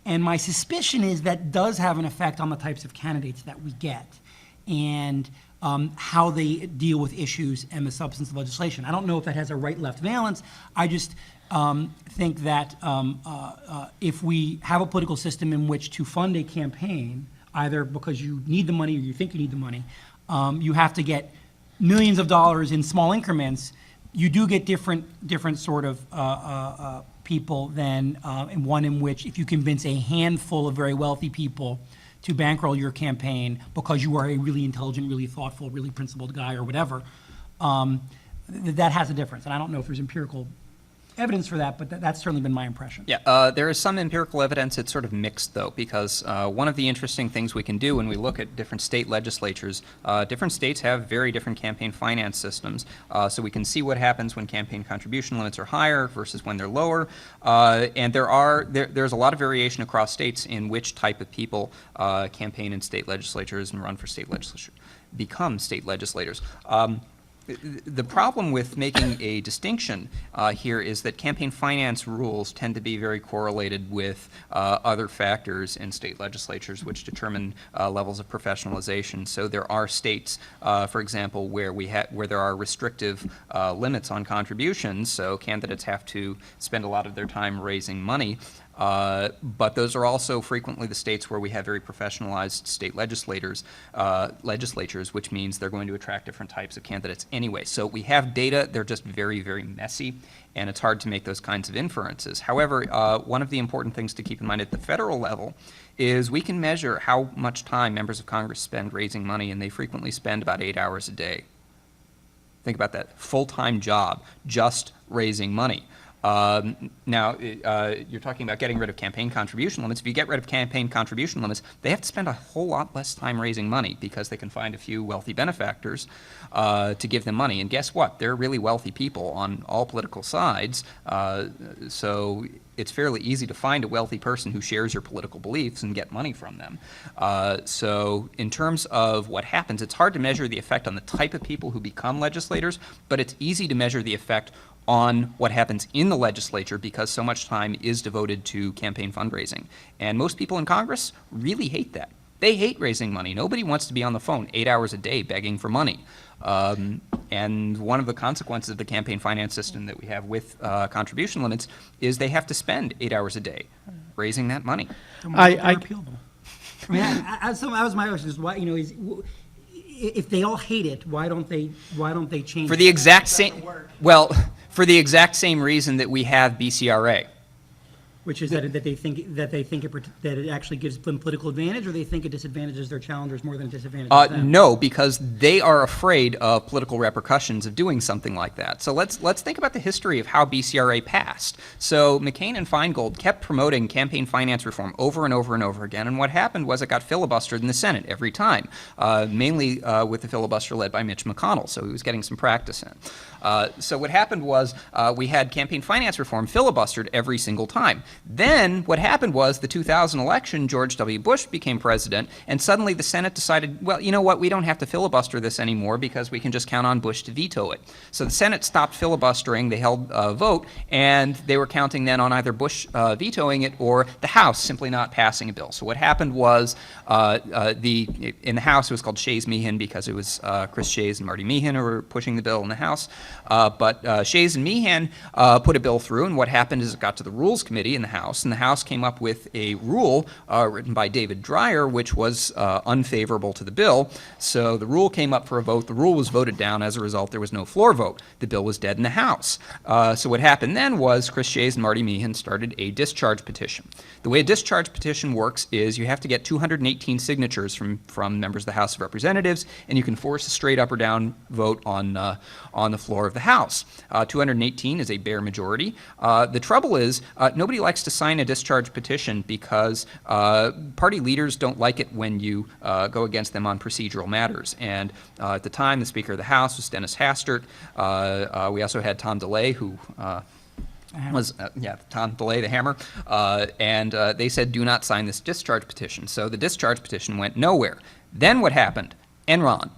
And my suspicion is that does have an effect on the types of candidates that we get and how they deal with issues and the substance of legislation. I don't know if that has a right-left valence. I just think that if we have a political system in which to fund a campaign, either because you need the money or you think you need the money, you have to get millions of dollars in small increments, you do get different sort of people than in one in which if you convince a handful of very wealthy people to bankroll your campaign because you are a really intelligent, really thoughtful, really principled guy or whatever, that has a difference. And I don't know if there's empirical evidence for that, but that's certainly been my impression. Yeah, there is some empirical evidence. It's sort of mixed, though, because one of the interesting things we can do when we look at different state legislatures, different states have very different campaign finance systems, so we can see what happens when campaign contribution limits are higher versus when they're lower, and there's a lot of variation across states in which type of people campaign in state legislatures and run for state legislatures, become state legislators. The problem with making a distinction here is that campaign finance rules tend to be very correlated with other factors in state legislatures which determine levels of professionalization. So there are states, for example, where there are restrictive limits on contributions, so candidates have to spend a lot of their time raising money. But those are also frequently the states where we have very professionalized state legislatures, which means they're going to attract different types of candidates anyway. So we have data, they're just very, very messy, and it's hard to make those kinds of inferences. However, one of the important things to keep in mind at the federal level is we can measure how much time members of Congress spend raising money, and they frequently spend about 8 hours a day. Think about that, full-time job, just raising money. Now, you're talking about getting rid of campaign contribution limits. If you get rid of campaign contribution limits, they have to spend a whole lot less time raising money because they can find a few wealthy benefactors to give them money. And guess what? They're really wealthy people on all political sides, so it's fairly easy to find a wealthy person who shares your political beliefs and get money from them. So in terms of what happens, it's hard to measure the effect on the type of people who become legislators, but it's easy to measure the effect on what happens in the legislature because so much time is devoted to campaign fundraising. And most people in Congress really hate that. They hate raising money. Nobody wants to be on the phone 8 hours a day begging for money. And one of the consequences of the campaign finance system that we have with contribution limits is they have to spend 8 hours a day raising that money. Then why aren't they I- repealable? I mean, so that was my question, is why, if they all hate it, why don't they change For it? the exact same, well, for the exact same reason that we have BCRA. Which is that they think it actually gives them political advantage, or they think it disadvantages their challengers more than it disadvantages them? No, because they are afraid of political repercussions of doing something like that. So let's think about the history of how BCRA passed. So McCain and Feingold kept promoting campaign finance reform over and over and over again, and what happened was it got filibustered in the Senate every time, mainly with the filibuster led by Mitch McConnell, so he was getting some practice in. So what happened was we had campaign finance reform filibustered every single time. Then what happened was the 2000 election, George W. Bush became president, and suddenly the Senate decided, well, you know what, we don't have to filibuster this anymore because we can just count on Bush to veto it. So the Senate stopped filibustering, they held a vote, and they were counting then on either Bush vetoing it or the House simply not passing a bill. So what happened was in the House it was called Shays-Meehan because it was Chris Shays and Marty Meehan who were pushing the bill in the House. But Shays and Meehan put a bill through, and what happened is it got to the Rules Committee in the House, and the House came up with a rule written by David Dreyer, which was unfavorable to the bill. So the rule came up for a vote. The rule was voted down. As a result, there was no floor vote. The bill was dead in the House. So what happened then was Chris Shays and Marty Meehan started a discharge petition. The way a discharge petition works is you have to get 218 signatures from members of the House of Representatives, and you can force a straight up or down vote on the floor of the House. 218 is a bare majority. The trouble is nobody likes to sign a discharge petition because party leaders don't like it when you go against them on procedural matters. And at the time, the Speaker of the House was Dennis Hastert. We also had Tom DeLay, who was, Tom DeLay, the Hammer, and they said, do not sign this discharge petition. So the discharge petition went nowhere. Then what happened? Enron.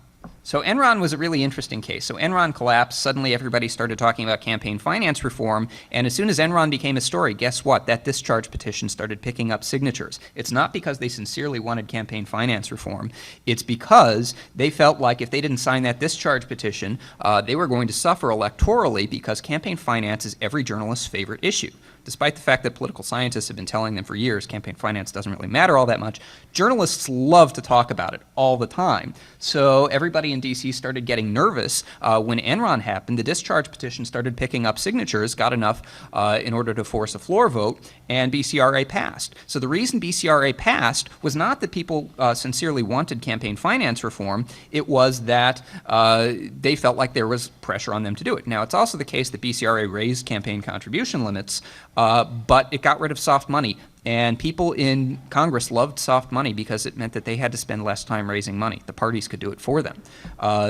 So Enron was a really interesting case. So Enron collapsed. Suddenly everybody started talking about campaign finance reform. And as soon as Enron became a story, guess what? That discharge petition started picking up signatures. It's not because they sincerely wanted campaign finance reform. It's because they felt like if they didn't sign that discharge petition, they were going to suffer electorally because campaign finance is every journalist's favorite issue. Despite the fact that political scientists have been telling them for years campaign finance doesn't really matter all that much, journalists love to talk about it all the time. So everybody in D.C. started getting nervous when Enron happened. The discharge petition started picking up signatures, got enough in order to force a floor vote, and BCRA passed. So the reason BCRA passed was not that people sincerely wanted campaign finance reform. It was that they felt like there was pressure on them to do it. Now, it's also the case that BCRA raised campaign contribution limits, but it got rid of soft money. And people in Congress loved soft money because it meant that they had to spend less time raising money. The parties could do it for them.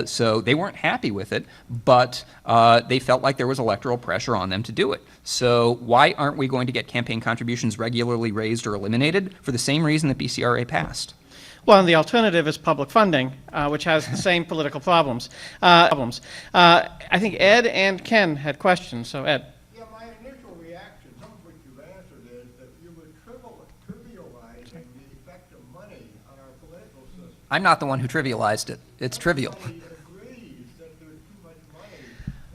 So they weren't happy with it, but they felt like there was electoral pressure on them to do it. So why aren't we going to get campaign contributions regularly raised or eliminated? For the same reason that BCRA passed. Well, and the alternative is public funding, which has the same political problems. I think Ed and Ken had questions, so Ed. Yeah, my initial reaction, some of which you've answered, is that you were trivializing the effect of money on our political system. I'm not the one who trivialized it. It's trivial. Everybody agrees that there's too much money,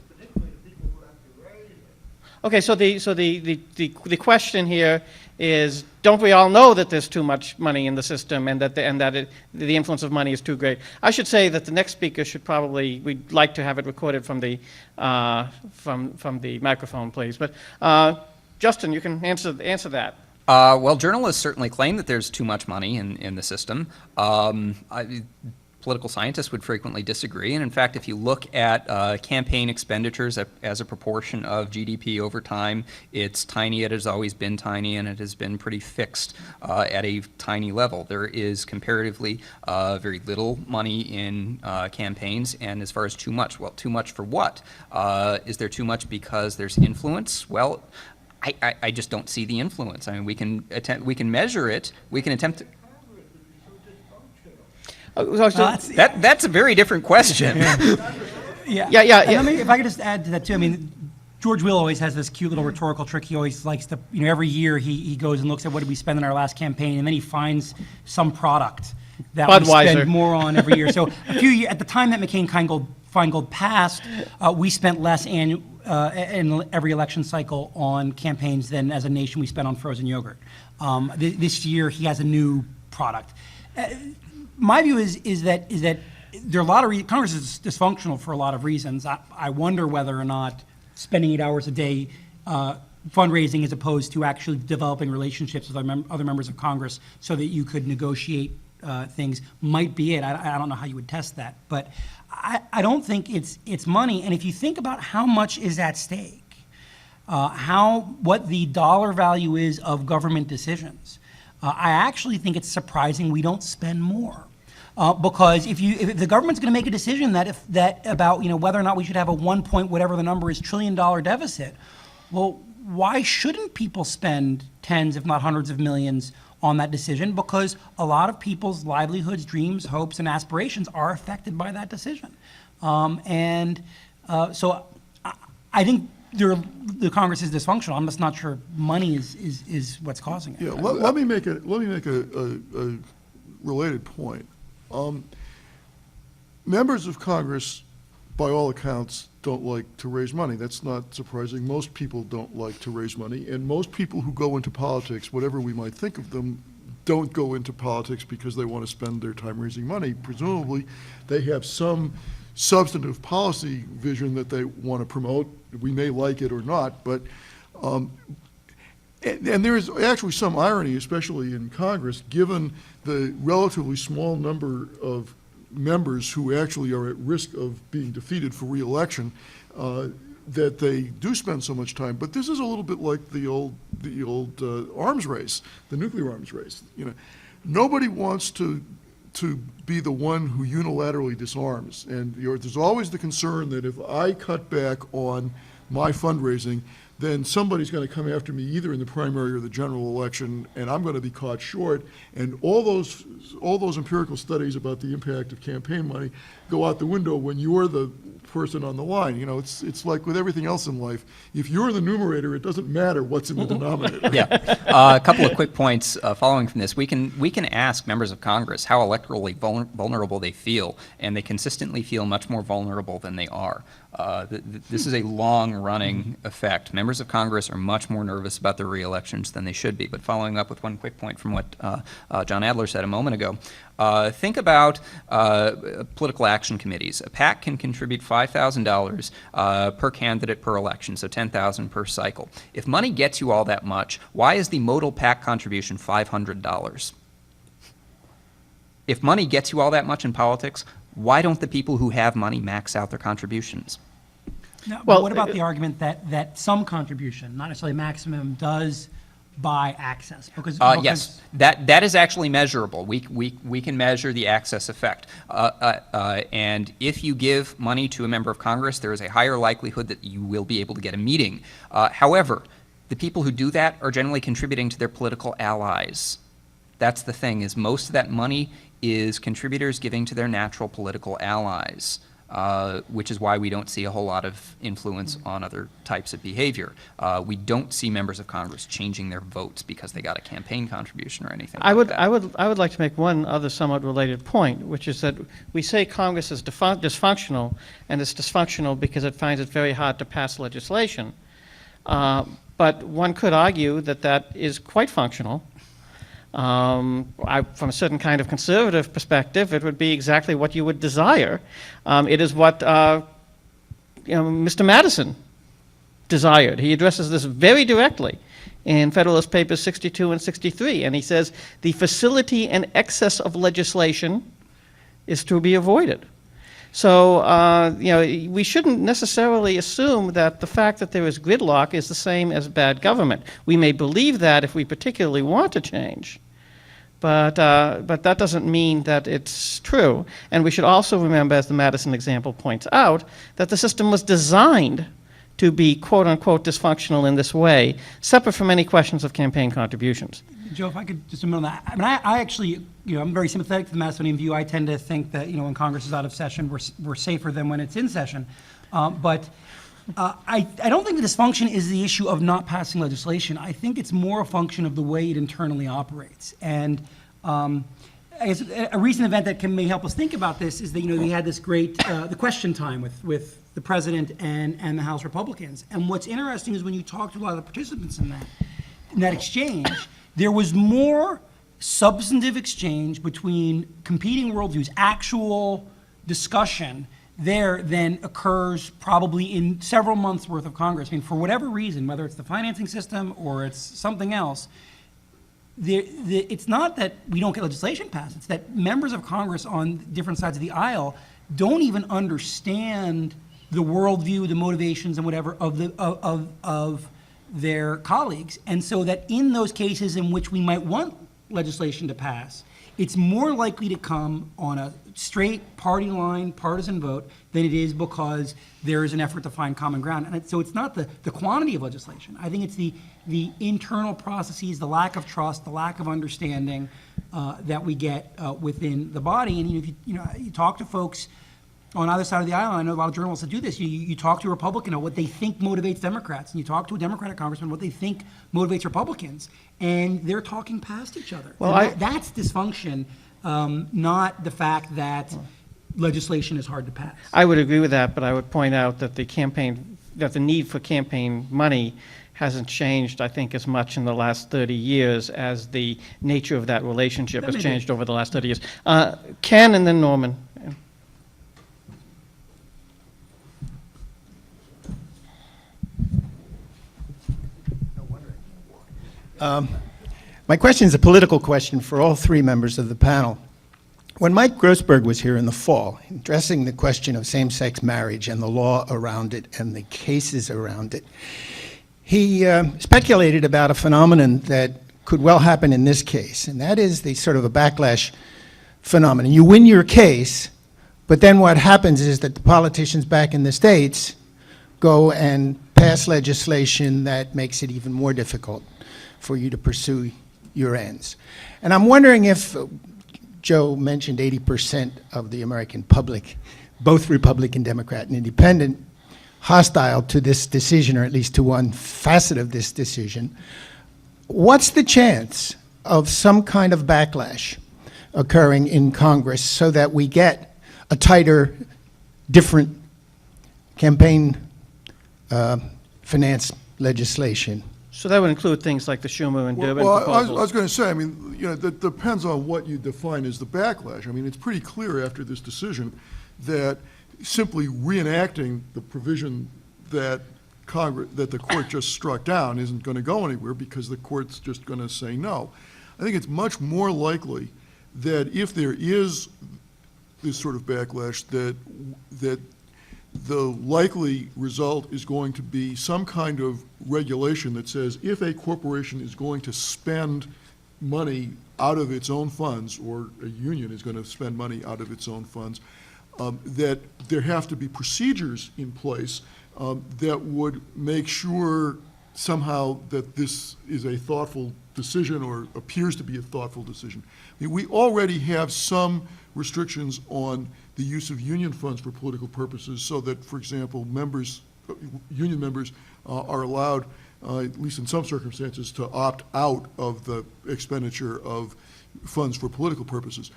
particularly the people who have to raise it. Okay, so the question here is, don't we all know that there's too much money in the system and that the influence of money is too great? I should say that the next speaker should probably, we'd like to have it recorded from the microphone, please. But Justin, you can answer that. Well, journalists certainly claim that there's too much money in the system. Political scientists would frequently disagree, and in fact, if you look at campaign expenditures as a proportion of GDP over time, it's tiny. It has always been tiny, and it has been pretty fixed at a tiny level. There is comparatively very little money in campaigns, and as far as too much, well, too much for what? Is there too much because there's influence? Well, I just don't see the influence. I mean, we can measure it. We can attempt to. That's a very different question. Yeah. Yeah. And let me, if I could just add to that too, I mean, George Will always has this cute little rhetorical trick. He always likes to, every year he goes and looks at what did we spend in our last campaign, and then he finds some product that we Budweiser. spend more on every year. So at the time that McCain-Feingold passed, we spent less in every election cycle on campaigns than as a nation we spent on frozen yogurt. This year he has a new product. My view is that there are a lot of Congress is dysfunctional for a lot of reasons. I wonder whether or not spending 8 hours a day fundraising as opposed to actually developing relationships with other members of Congress so that you could negotiate things might be it. I don't know how you would test that, but I don't think it's money. And if you think about how much is at stake, what the dollar value is of government decisions, I actually think it's surprising we don't spend more. Because if the government's going to make a decision that about whether or not we should have a 1 point whatever the number is $1 trillion deficit, well, why shouldn't people spend tens, if not hundreds of millions on that decision? Because a lot of people's livelihoods, dreams, hopes, and aspirations are affected by that decision. So I think the Congress is dysfunctional. I'm just not sure money is what's causing it. Yeah, let me make a related point. Members of Congress, by all accounts, don't like to raise money. That's not surprising. Most people don't like to raise money, and most people who go into politics, whatever we might think of them, don't go into politics because they want to spend their time raising money. Presumably, they have some substantive policy vision that they want to promote. We may like it or not, but and there is actually some irony, especially in Congress, given the relatively small number of members who actually are at risk of being defeated for re-election, that they do spend so much time. But this is a little bit like the old arms race, the nuclear arms race. Nobody wants to be the one who unilaterally disarms, and there's always the concern that if I cut back on my fundraising, then somebody's going to come after me either in the primary or the general election, and I'm going to be caught short. And all those empirical studies about the impact of campaign money go out the window when you're the person on the line. It's like with everything else in life. If you're the numerator, it doesn't matter what's in the denominator. Yeah. A couple of quick points following from this. We can ask members of Congress how electorally vulnerable they feel, and they consistently feel much more vulnerable than they are. This is a long-running effect. Members of Congress are much more nervous about their re-elections than they should be. But following up with one quick point from what John Adler said a moment ago, think about political action committees. A PAC can contribute $5,000 per candidate per election, so $10,000 per cycle. If money gets you all that much, why is the modal PAC contribution $500? If money gets you all that much in politics, why don't the people who have money max out their contributions? Now, Well, what about the argument that some contribution, not necessarily maximum, does buy access? Because yes, that is actually measurable. We can measure the access effect. And if you give money to a member of Congress, there is a higher likelihood that you will be able to get a meeting. However, the people who do that are generally contributing to their political allies. That's the thing, is most of that money is contributors giving to their natural political allies, which is why we don't see a whole lot of influence on other types of behavior. We don't see members of Congress changing their votes because they got a campaign contribution or anything I like that. would like to make one other somewhat related point, which is that we say Congress is dysfunctional, and it's dysfunctional because it finds it very hard to pass legislation. But one could argue that that is quite functional. From a certain kind of conservative perspective, it would be exactly what you would desire. It is what Mr. Madison desired. He addresses this very directly in Federalist Papers 62 and 63, and he says the facility and excess of legislation is to be avoided. So, we shouldn't necessarily assume that the fact that there is gridlock is the same as bad government. We may believe that if we particularly want to change, but that doesn't mean that it's true. And we should also remember, as the Madison example points out, that the system was designed to be quote-unquote dysfunctional in this way, separate from any questions of campaign contributions. Joe, if I could just amend on that. I mean, I actually, I'm very sympathetic to the Madisonian view. I tend to think that, when Congress is out of session, we're safer than when it's in session. But I don't think the dysfunction is the issue of not passing legislation. I think it's more a function of the way it internally operates. And I guess a recent event that may help us think about this is that, we had this great, the question time with the president and the House Republicans. And what's interesting is when you talk to a lot of the participants in that exchange, there was more substantive exchange between competing worldviews, actual discussion there than occurs probably in several months' worth of Congress. I mean, for whatever reason, whether it's the financing system or it's something else, it's not that we don't get legislation passed. It's that members of Congress on different sides of the aisle don't even understand the worldview, the motivations, and whatever of their colleagues. And so that in those cases in which we might want legislation to pass, it's more likely to come on a straight party line, partisan vote than it is because there is an effort to find common ground. And so it's not the quantity of legislation. I think it's the internal processes, the lack of trust, the lack of understanding that we get within the body. And if you talk to folks on either side of the aisle, I know a lot of journalists that do this, you talk to a Republican on what they think motivates Democrats, and you talk to a Democratic congressman what they think motivates Republicans, and they're talking past each other. Well, that's dysfunction, not the fact that legislation is hard to pass. I would agree with that, but I would point out that the need for campaign money hasn't changed, I think, as much in the last 30 years as the nature of that relationship has changed over the last 30 years. Ken and then Norman. My question is a political question for all three members of the panel. When Mike Grossberg was here in the fall, addressing the question of same-sex marriage and the law around it and the cases around it, he speculated about a phenomenon that could well happen in this case, and that is the sort of a backlash phenomenon. You win your case, but then what happens is that the politicians back in the States go and pass legislation that makes it even more difficult for you to pursue your ends. And I'm wondering if, Joe mentioned 80% of the American public, both Republican, Democrat, and Independent, hostile to this decision, or at least to one facet of this decision. What's the chance of some kind of backlash occurring in Congress so that we get a tighter, different campaign finance legislation? So that would include things like the Schumer and Durbin Well, I proposals. was going to say, I mean, that depends on what you define as the backlash. I mean, it's pretty clear after this decision that simply reenacting the provision that the court just struck down isn't going to go anywhere because the court's just going to say no. I think it's much more likely that if there is this sort of backlash, that the likely result is going to be some kind of regulation that says if a corporation is going to spend money out of its own funds, or a union is going to spend money out of its own funds, that there have to be procedures in place that would make sure somehow that this is a thoughtful decision or appears to be a thoughtful decision. I mean, we already have some restrictions on the use of union funds for political purposes so that, for example, union members are allowed, at least in some circumstances, to opt out of the expenditure of funds for political purposes.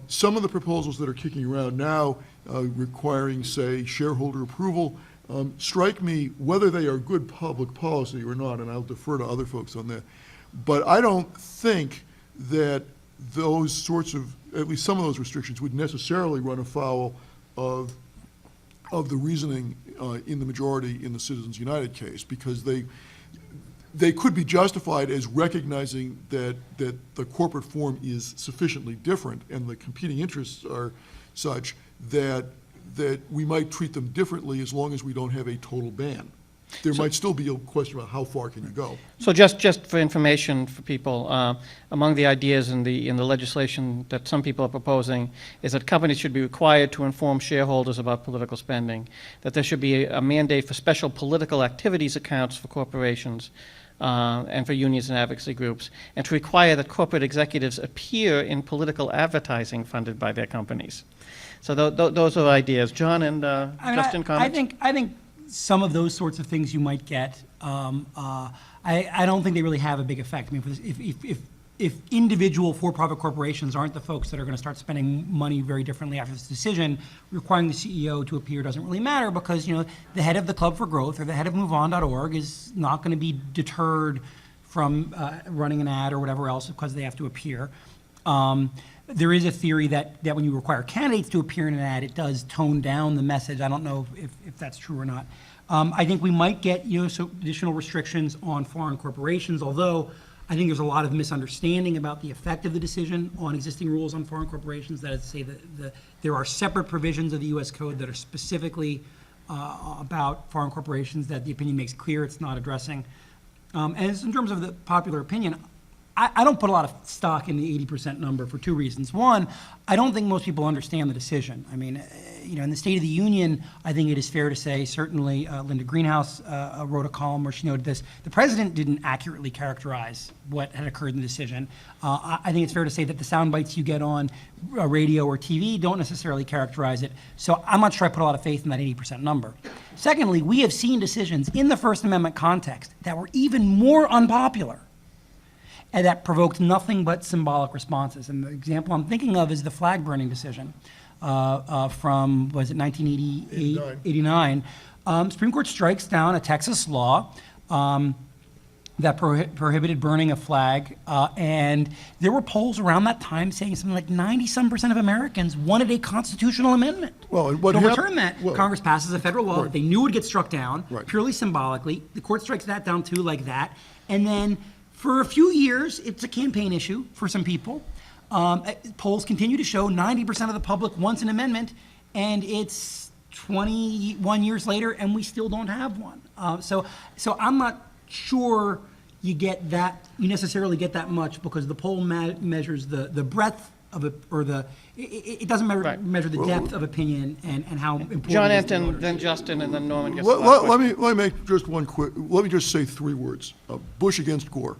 Some of the proposals that are kicking around now requiring, say, shareholder approval strike me, whether they are good public policy or not, and I'll defer to other folks on that. But I don't think that those sorts of, at least some of those restrictions, would necessarily run afoul of the reasoning in the majority in the Citizens United case, because they could be justified as recognizing that the corporate form is sufficiently different and the competing interests are such that we might treat them differently as long as we don't have a total ban. There might still be a question about how far can you go. So just for information for people, among the ideas in the legislation that some people are proposing is that companies should be required to inform shareholders about political spending, that there should be a mandate for special political activities accounts for corporations and for unions and advocacy groups, and to require that corporate executives appear in political advertising funded by their companies. So those are ideas. John and Justin, comments? I think some of those sorts of things you might get. I don't think they really have a big effect. I mean, if individual for-profit corporations aren't the folks that are going to start spending money very differently after this decision, requiring the CEO to appear doesn't really matter, because, you know, the head of the Club for Growth or the head of MoveOn.org is not going to be deterred from running an ad or whatever else because they have to appear. There is a theory that when you require candidates to appear in an ad, it does tone down the message. I don't know if that's true or not. I think we might get, you know, some additional restrictions on foreign corporations, although I think there's a lot of misunderstanding about the effect of the decision on existing rules on foreign corporations. That is to say that there are separate provisions of the U.S. Code that are specifically about foreign corporations that the opinion makes clear it's not addressing. And in terms of the popular opinion, I don't put a lot of stock in the 80% number for two reasons. One, I don't think most people understand the decision. I mean, you know, in the State of the Union, I think it is fair to say, certainly Linda Greenhouse wrote a column where she noted this. The president didn't accurately characterize what had occurred in the decision. I think it's fair to say that the sound bites you get on radio or TV don't necessarily characterize it. So I'm not sure I put a lot of faith in that 80% number. Secondly, we have seen decisions in the First Amendment context that were even more unpopular and that provoked nothing but symbolic responses. And the example I'm thinking of is the flag burning decision from, was it 1988, 89. Supreme Court strikes down a Texas law that prohibited burning a flag, and there were polls around that time saying something like 90-some% of Americans wanted a constitutional amendment. Well, and what to hap- overturn that, well- Congress passes a federal law Right. that they knew would get struck down, Right. purely symbolically. The court strikes that down too, like that, and then for a few years, it's a campaign issue for some people. Polls continue to show 90% of the public wants an amendment, and it's 21 years later, and we still don't have one. So I'm not sure you get that, you necessarily get that much, because the poll measures the breadth of it, or it doesn't Right. measure the depth of opinion and how important John it is to Entin, voters. then Justin, and then Norman gets the last Let question. me make just one quick, let me just say three words. Bush against Gore.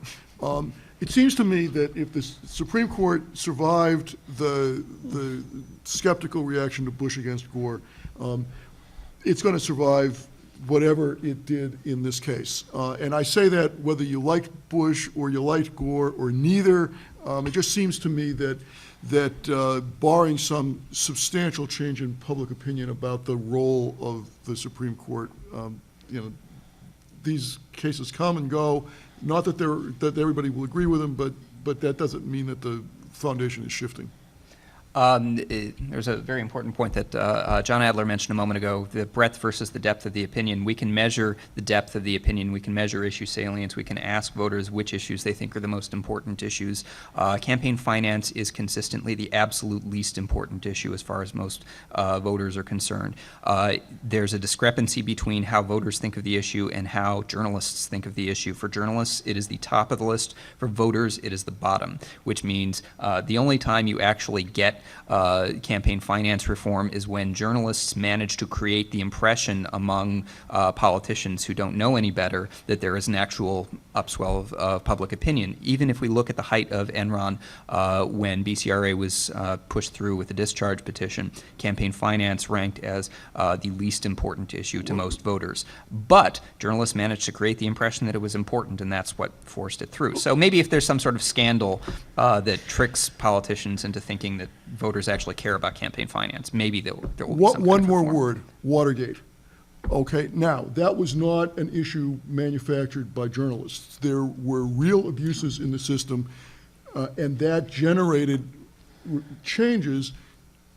It seems to me that if the Supreme Court survived the skeptical reaction to Bush against Gore, it's going to survive whatever it did in this case. And I say that whether you liked Bush or you liked Gore or neither, it just seems to me that barring some substantial change in public opinion about the role of the Supreme Court, you know, these cases come and go. Not that everybody will agree with them, but that doesn't mean that the foundation is shifting. There's a very important point that John Adler mentioned a moment ago, the breadth versus the depth of the opinion. We can measure the depth of the opinion. We can measure issue salience. We can ask voters which issues they think are the most important issues. Campaign finance is consistently the absolute least important issue as far as most voters are concerned. There's a discrepancy between how voters think of the issue and how journalists think of the issue. For journalists, it is the top of the list. For voters, it is the bottom, which means the only time you actually get campaign finance reform is when journalists manage to create the impression among politicians who don't know any better that there is an actual upswell of public opinion. Even if we look at the height of Enron, when BCRA was pushed through with the discharge petition, campaign finance ranked as the least important issue to most voters. But journalists managed to create the impression that it was important, and that's what forced it through. So maybe if there's some sort of scandal that tricks politicians into thinking that voters actually care about campaign finance, maybe there will be some kind One of more reform. word, Watergate. Okay, now, that was not an issue manufactured by journalists. There were real abuses in the system, and that generated changes,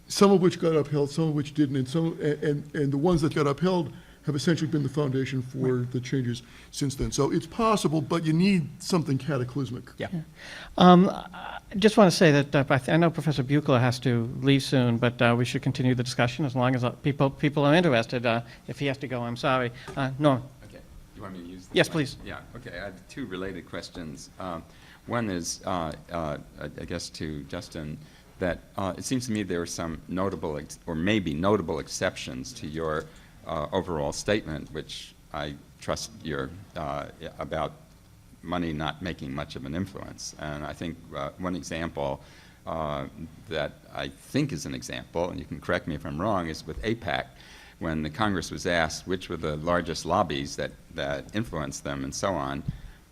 some of which got upheld, some of which didn't, and the ones that got upheld have essentially been the foundation for the changes since then. So it's possible, but you need something cataclysmic. Yeah. I just want to say that I know Professor Buchler has to leave soon, but we should continue the discussion as long as people are interested. If he has to go, I'm sorry. Norm? Okay. You want me to use this Yes, mic? please. Yeah, okay. I have two related questions. One is, I guess, to Justin, that it seems to me there are some notable, or maybe notable exceptions to your overall statement, which I trust your about money not making much of an influence. And I think one example that I think is an example, and you can correct me if I'm wrong, is with AIPAC. when the Congress was asked which were the largest lobbies that influenced them and so on,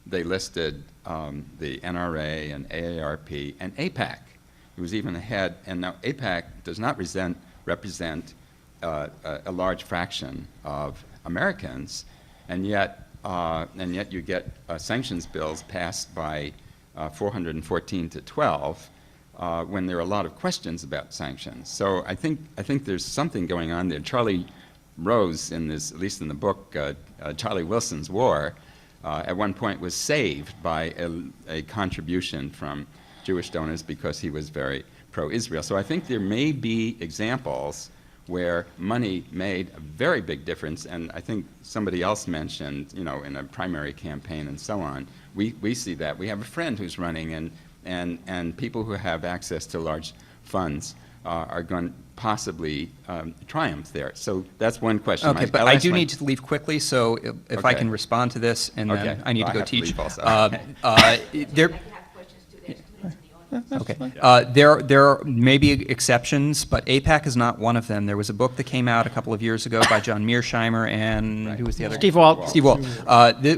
they listed the NRA and AARP and AIPAC. It was even ahead, and now AIPAC does not represent a large fraction of Americans, and yet you get sanctions bills passed by 414 to 12 when there are a lot of questions about sanctions. So I think there's something going on there. Charlie Rose, in this, at least in the book, Charlie Wilson's War, at one point was saved by a contribution from Jewish donors because he was very pro-Israel. So I think there may be examples where money made a very big difference, and I think somebody else mentioned, in a primary campaign and so on. We see that. We have a friend who's running, and people who have access to large funds are going to possibly triumph there. So that's one question. Okay, but I do need to leave quickly, so if I Okay. can respond to this, and Okay. then I need to I go have to teach. leave also. There, okay. There may be exceptions, but AIPAC is not one of them. There was a book that came out a couple of years ago by John Mearsheimer and who was the other? Steve Walt. Steve Walt,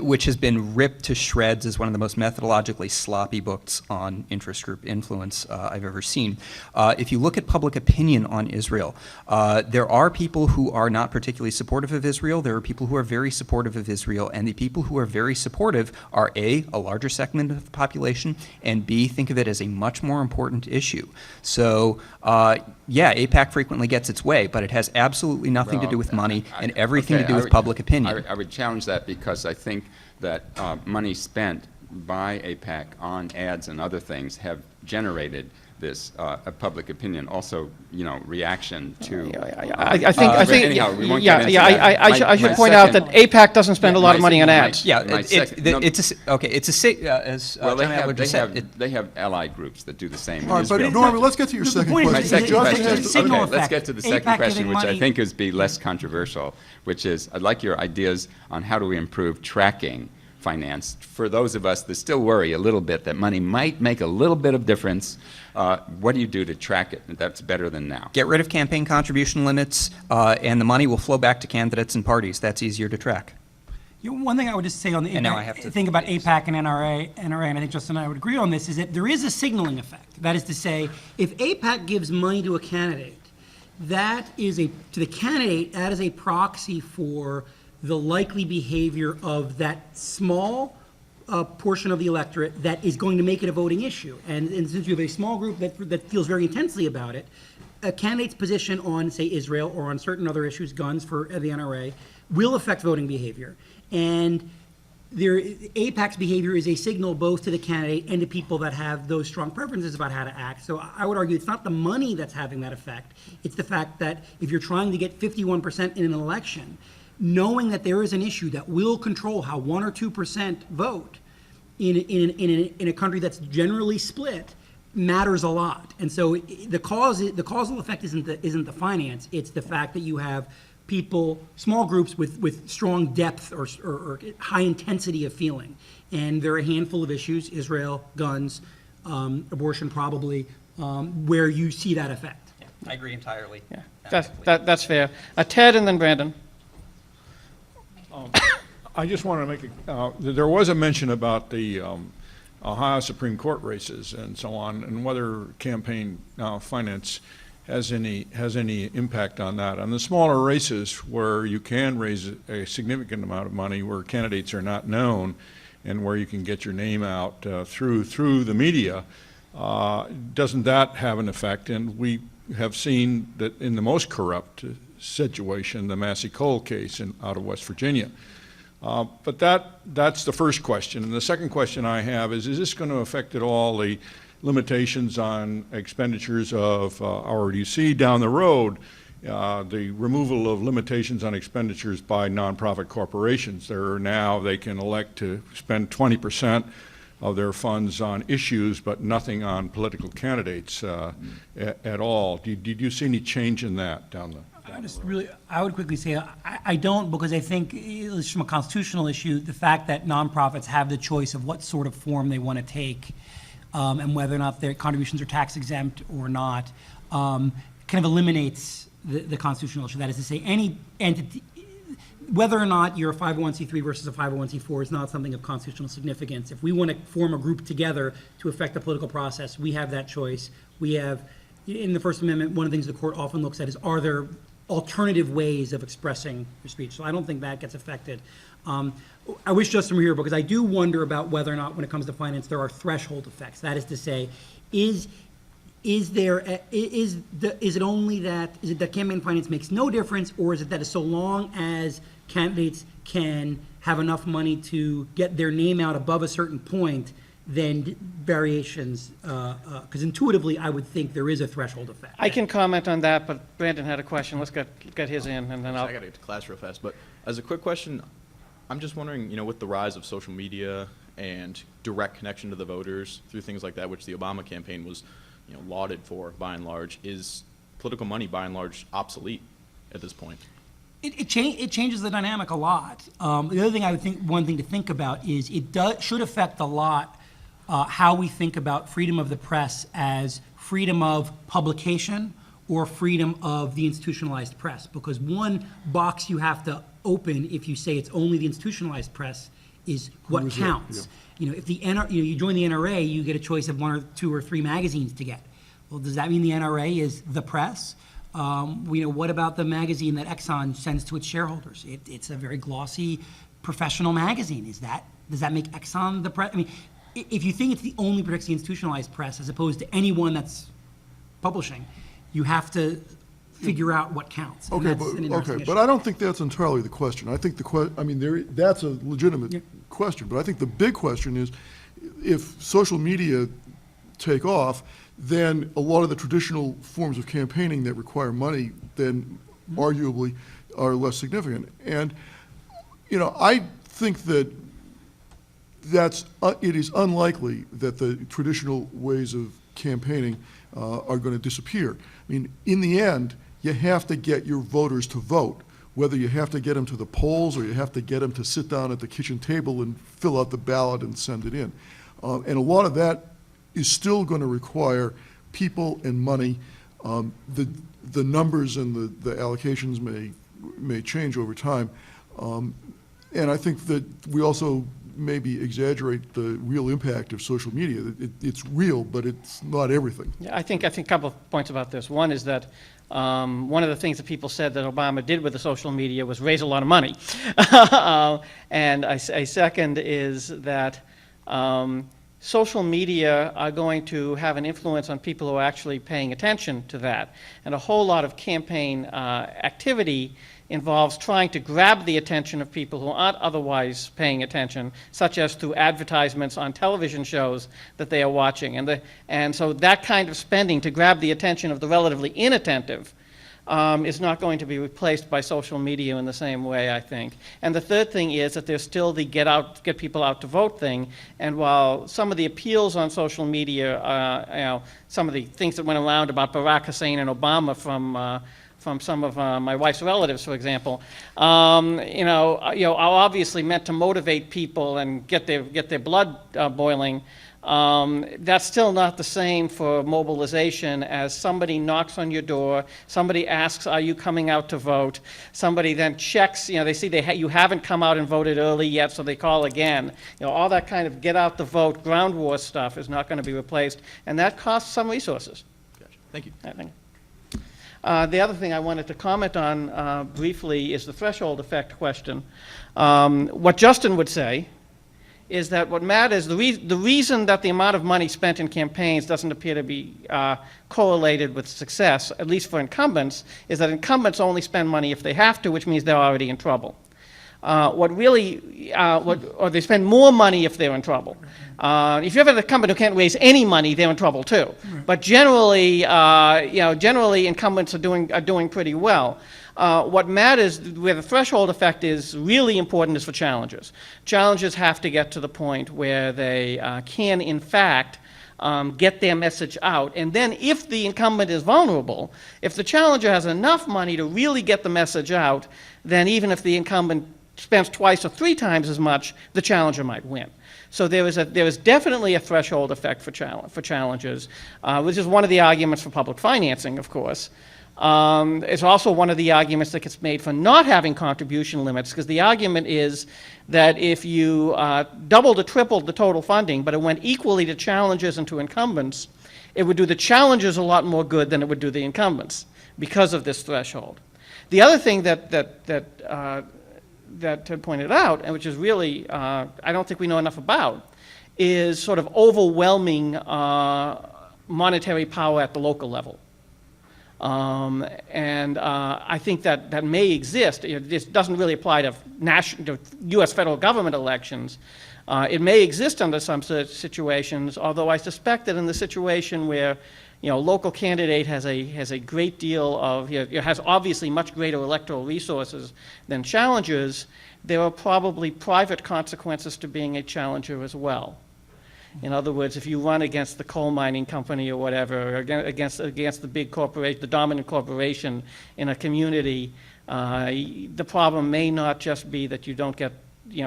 which has been ripped to shreds as one of the most methodologically sloppy books on interest group influence I've ever seen. If you look at public opinion on Israel, there are people who are not particularly supportive of Israel. There are people who are very supportive of Israel, and the people who are very supportive are A, larger segment of the population, and B, think of it as a much more important issue. So, yeah, AIPAC frequently gets its way, but it has absolutely nothing to do with money and everything to do with public opinion. I would challenge that because I think that money spent by AIPAC on ads and other things have generated this public opinion, also, reaction to. I think, anyhow, we won't get into that. I should My point out that second- AIPAC doesn't spend a lot of money on ads. Yeah, My second- no, as Well, John Adler just said, they have allied groups that do the same in All right, but Israel. Norman, let's get to your The second point is- My question. second Justin question, has to- signal okay, let's effect. get to the AIPAC second question, giving which I money- think is be less controversial, which is, I'd like your ideas on how do we improve tracking finance for those of us that still worry a little bit that money might make a little bit of difference. What do you do to track it that's better than now? get rid of campaign contribution limits, and the money will flow back to candidates and parties. That's easier to track. One thing I would just say on the And now I AIPAC, have to think about finish. AIPAC and NRA, and I think Justin and I would agree on this, is that there is a signaling effect. That is to say, if AIPAC gives money to a candidate, that is to the candidate, that is a proxy for the likely behavior of that small portion of the electorate that is going to make it a voting issue. And since you have a small group that feels very intensely about it, a candidate's position on, say, Israel or on certain other issues, guns for the NRA, will affect voting behavior. And AIPAC's behavior is a signal both to the candidate and to people that have those strong preferences about how to act. So I would argue it's not the money that's having that effect. It's the fact that if you're trying to get 51% in an election, knowing that there is an issue that will control how 1 or 2% vote in a country that's generally split matters a lot. And so the causal effect isn't the finance. It's the fact that you have people, small groups with strong depth or high intensity of feeling. And there are a handful of issues, Israel, guns, abortion probably, where you see that effect. Yeah, I agree entirely. Yeah, that's fair. Ted and then Brandon. I just want to make there was a mention about the Ohio Supreme Court races and so on, and whether campaign finance has any impact on that. On the smaller races where you can raise a significant amount of money, where candidates are not known, and where you can get your name out through the media, doesn't that have an effect? And we have seen that in the most corrupt situation, the Massey Cole case out of West Virginia. But that's the first question. And the second question I have is this going to affect at all the limitations on expenditures of, or do you see down the road, the removal of limitations on expenditures by nonprofit corporations? They can elect to spend 20% of their funds on issues, but nothing on political candidates at all. Did you see any change in that down the I would quickly say I don't, because I think, at least from a constitutional issue, the fact that nonprofits have the choice of what sort of form they want to take and whether or not their contributions are tax exempt or not kind of eliminates the constitutional issue. That is to say, any entity, whether or not you're a 501c3 versus a 501c4 is not something of constitutional significance. If we want to form a group together to affect the political process, we have that choice. We have, in the First Amendment, one of the things the court often looks at is, are there alternative ways of expressing your speech? So I don't think that gets affected. I wish Justin were here, because I do wonder about whether or not, when it comes to finance, there are threshold effects. That is to say, is it only that, is it that campaign finance makes no difference, or is it that so long as candidates can have enough money to get their name out above a certain point, then variations, because intuitively I would think there is a threshold effect. I can comment on that, but Brandon had a question. Let's get his in, and then I'll. I got to get to class real fast, but as a quick question, I'm just wondering, with the rise of social media and direct connection to the voters through things like that, which the Obama campaign was, lauded for by and large, is political money by and large obsolete at this point? It changes the dynamic a lot. The other thing I would think, one thing to think about is should affect a lot how we think about freedom of the press as freedom of publication or freedom of the institutionalized press. Because one box you have to open if you say it's only the institutionalized press is what counts. If the you join the NRA, you get a choice of 1 or 2 or 3 magazines to get. Well, does that mean the NRA is the press? What about the magazine that Exxon sends to its shareholders? It's a very glossy, professional magazine. Does that make Exxon the press? I mean, if you think it's the only protects the institutionalized press as opposed to anyone that's publishing, you have to figure out what counts. And Okay, that's an interesting issue. but I don't think that's entirely the question. I think that's a legitimate question, but I think the big question is, if social media take off, then a lot of the traditional forms of campaigning that require money then arguably are less significant. And, I think that it is unlikely that the traditional ways of campaigning are going to disappear. I mean, in the end, you have to get your voters to vote, whether you have to get them to the polls or you have to get them to sit down at the kitchen table and fill out the ballot and send it in. And a lot of that is still going to require people and money. The numbers and the allocations may change over time. And I think that we also maybe exaggerate the real impact of social media. It's real, but it's not everything. Yeah, I think a couple of points about this. One is that one of the things that people said that Obama did with the social media was raise a lot of money. And a second is that social media are going to have an influence on people who are actually paying attention to that. And a whole lot of campaign activity involves trying to grab the attention of people who aren't otherwise paying attention, such as through advertisements on television shows that they are watching. And so that kind of spending to grab the attention of the relatively inattentive is not going to be replaced by social media in the same way, I think. And the third thing is that there's still the get people out to vote thing. And while some of the appeals on social media, some of the things that went around about Barack Hussein and Obama from some of my wife's relatives, for example, are obviously meant to motivate people and get their blood boiling. That's still not the same for mobilization as somebody knocks on your door, somebody asks, are you coming out to vote? Somebody then checks, they see you haven't come out and voted early yet, so they call again. All that kind of get out the vote, ground war stuff is not going to be replaced, and that costs some resources. Gotcha. Thank you. I think. The other thing I wanted to comment on briefly is the threshold effect question. What Justin would say is that what matters, the reason that the amount of money spent in campaigns doesn't appear to be correlated with success, at least for incumbents, is that incumbents only spend money if they have to, which means they're already in trouble. Or they spend more money if they're in trouble. If you have an incumbent who can't raise any money, they're in trouble too. Right. But generally, incumbents are doing pretty well. What matters, where the threshold effect is really important, is for challengers. Challengers have to get to the point where they can, in fact, get their message out. And then if the incumbent is vulnerable, if the challenger has enough money to really get the message out, then even if the incumbent spends 2 or 3 times as much, the challenger might win. So there is definitely a threshold effect for challengers, which is one of the arguments for public financing, of course. It's also one of the arguments that gets made for not having contribution limits, because the argument is that if you doubled or tripled the total funding, but it went equally to challengers and to incumbents, it would do the challengers a lot more good than it would do the incumbents because of this threshold. The other thing that Ted pointed out, and which is really, I don't think we know enough about, is sort of overwhelming monetary power at the local level. I think that may exist. This doesn't really apply to U.S. federal government elections. It may exist under some situations, although I suspect that in the situation where local candidate has a great deal of, has obviously much greater electoral resources than challengers, there are probably private consequences to being a challenger as well. In other words, if you run against the coal mining company or whatever, or against the big corporation, the dominant corporation in a community, the problem may not just be that you don't get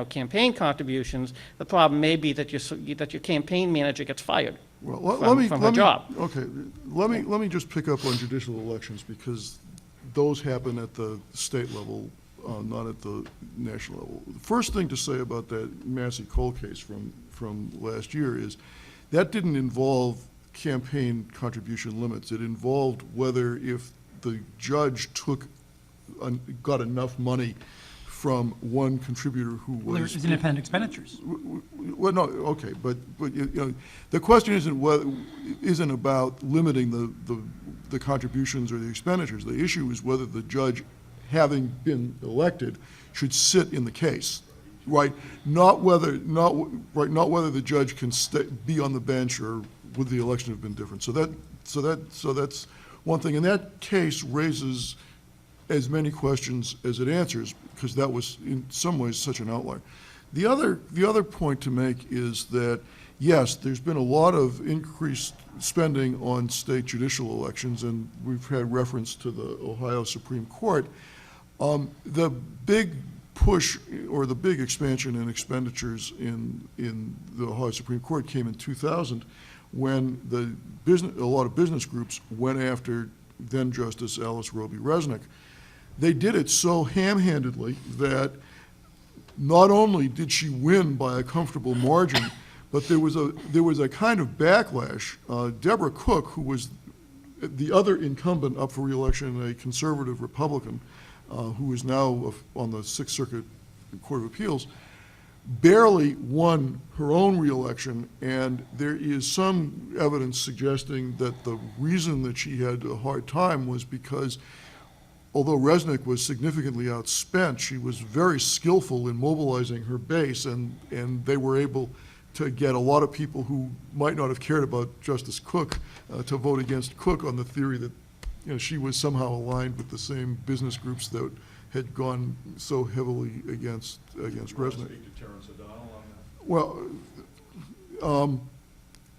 campaign contributions. The problem may be that your campaign manager gets fired from her job. Okay, let me just pick up on judicial elections, because those happen at the state level, not at the national level. The first thing to say about that Massey coal case from last year is that didn't involve campaign contribution limits. It involved whether if the judge got enough money from one contributor who was... There's independent expenditures. Well, no, okay, but the question isn't about limiting the contributions or the expenditures. The issue is whether the judge, having been elected, should sit in the case, right? Not whether the judge can be on the bench, or would the election have been different. So that's one thing, and that case raises as many questions as it answers, because that was in some ways such an outlier. The other point to make is that, yes, there's been a lot of increased spending on state judicial elections, and we've had reference to the Ohio Supreme Court. The big push, or the big expansion in expenditures in the Ohio Supreme Court came in 2000, when a lot of business groups went after then Justice Alice Roby Resnick. They did it so ham-handedly that not only did she win by a comfortable margin, but there was a kind of backlash. Deborah Cook, who was the other incumbent up for re-election, a conservative Republican, who is now on the Sixth Circuit Court of Appeals, barely won her own re-election, and there is some evidence suggesting that the reason that she had a hard time was because, although Resnick was significantly outspent, she was very skillful in mobilizing her base, and they were able to get a lot of people who might not have cared about Justice Cook to vote against Cook on the theory that she was somehow aligned with the same business groups that had gone so heavily against Resnick. Speak to Terrence O'Donnell on that? Well,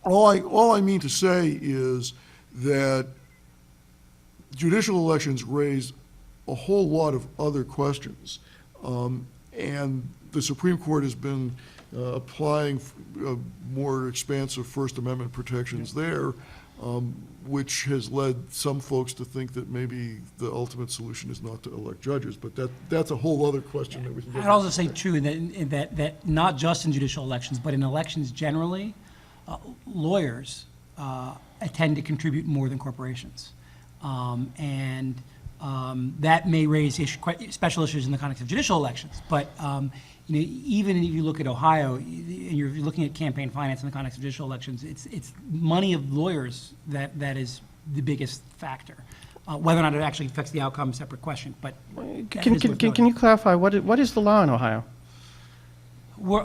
all I mean to say is that judicial elections raise a whole lot of other questions, and the Supreme Court has been applying more expansive First Amendment protections there, which has led some folks to think that maybe the ultimate solution is not to elect judges, but that's a whole other question that we can get I'd also say, too, that not just in judicial elections, but in elections generally, lawyers tend to contribute more than corporations. That may raise special issues in the context of judicial elections. But even if you look at Ohio, and you're looking at campaign finance in the context of judicial elections, it's money of lawyers that is the biggest factor. Whether or not it actually affects the outcome, separate question. But Can you clarify what is the law in Ohio?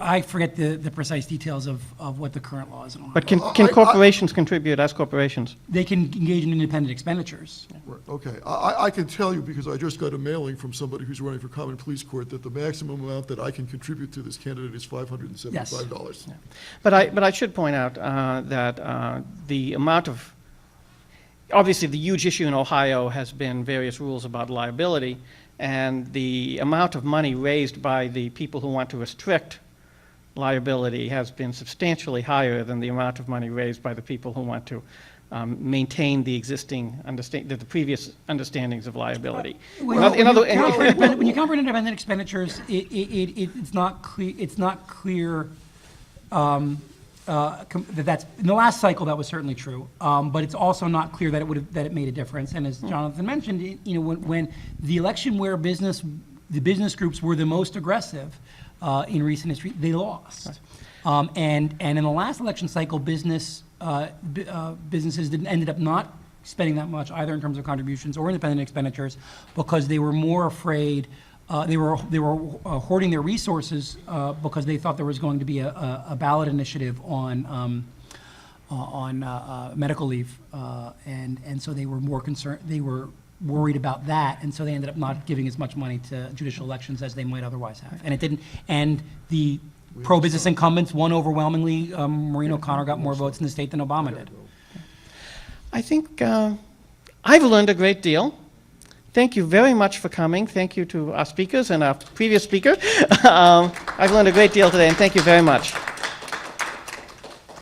I forget the precise details of what the current law is in Ohio. But can corporations contribute as corporations? They can engage in independent expenditures. Right, okay, I can tell you, because I just got a mailing from somebody who's running for Common Pleas Court, that the maximum amount that I can contribute to this candidate is $575. Yes. Yeah. But I should point out that the amount of, obviously the huge issue in Ohio has been various rules about liability, and the amount of money raised by the people who want to restrict liability has been substantially higher than the amount of money raised by the people who want to maintain the existing the previous understandings of liability. When In other- you count for independent- when you count for independent expenditures, it's not clear that that's, in the last cycle, that was certainly true. But it's also not clear that it made a difference. And as Jonathan mentioned, when the election where the business groups were the most aggressive in recent history, they lost. And in the last election cycle, businesses ended up not spending that much either in terms of contributions or independent expenditures because they were more afraid. They were hoarding their resources because they thought there was going to be a ballot initiative on medical leave, and so they were more concerned. They were worried about that, and so they ended up not giving as much money to judicial elections as they might otherwise have. And it didn't. And the pro-business incumbents won overwhelmingly. Maureen O'Connor got more votes in the state than Obama did. I think I've learned a great deal. Thank you very much for coming. Thank you to our speakers and our previous speaker. I've learned a great deal today, and thank you very much.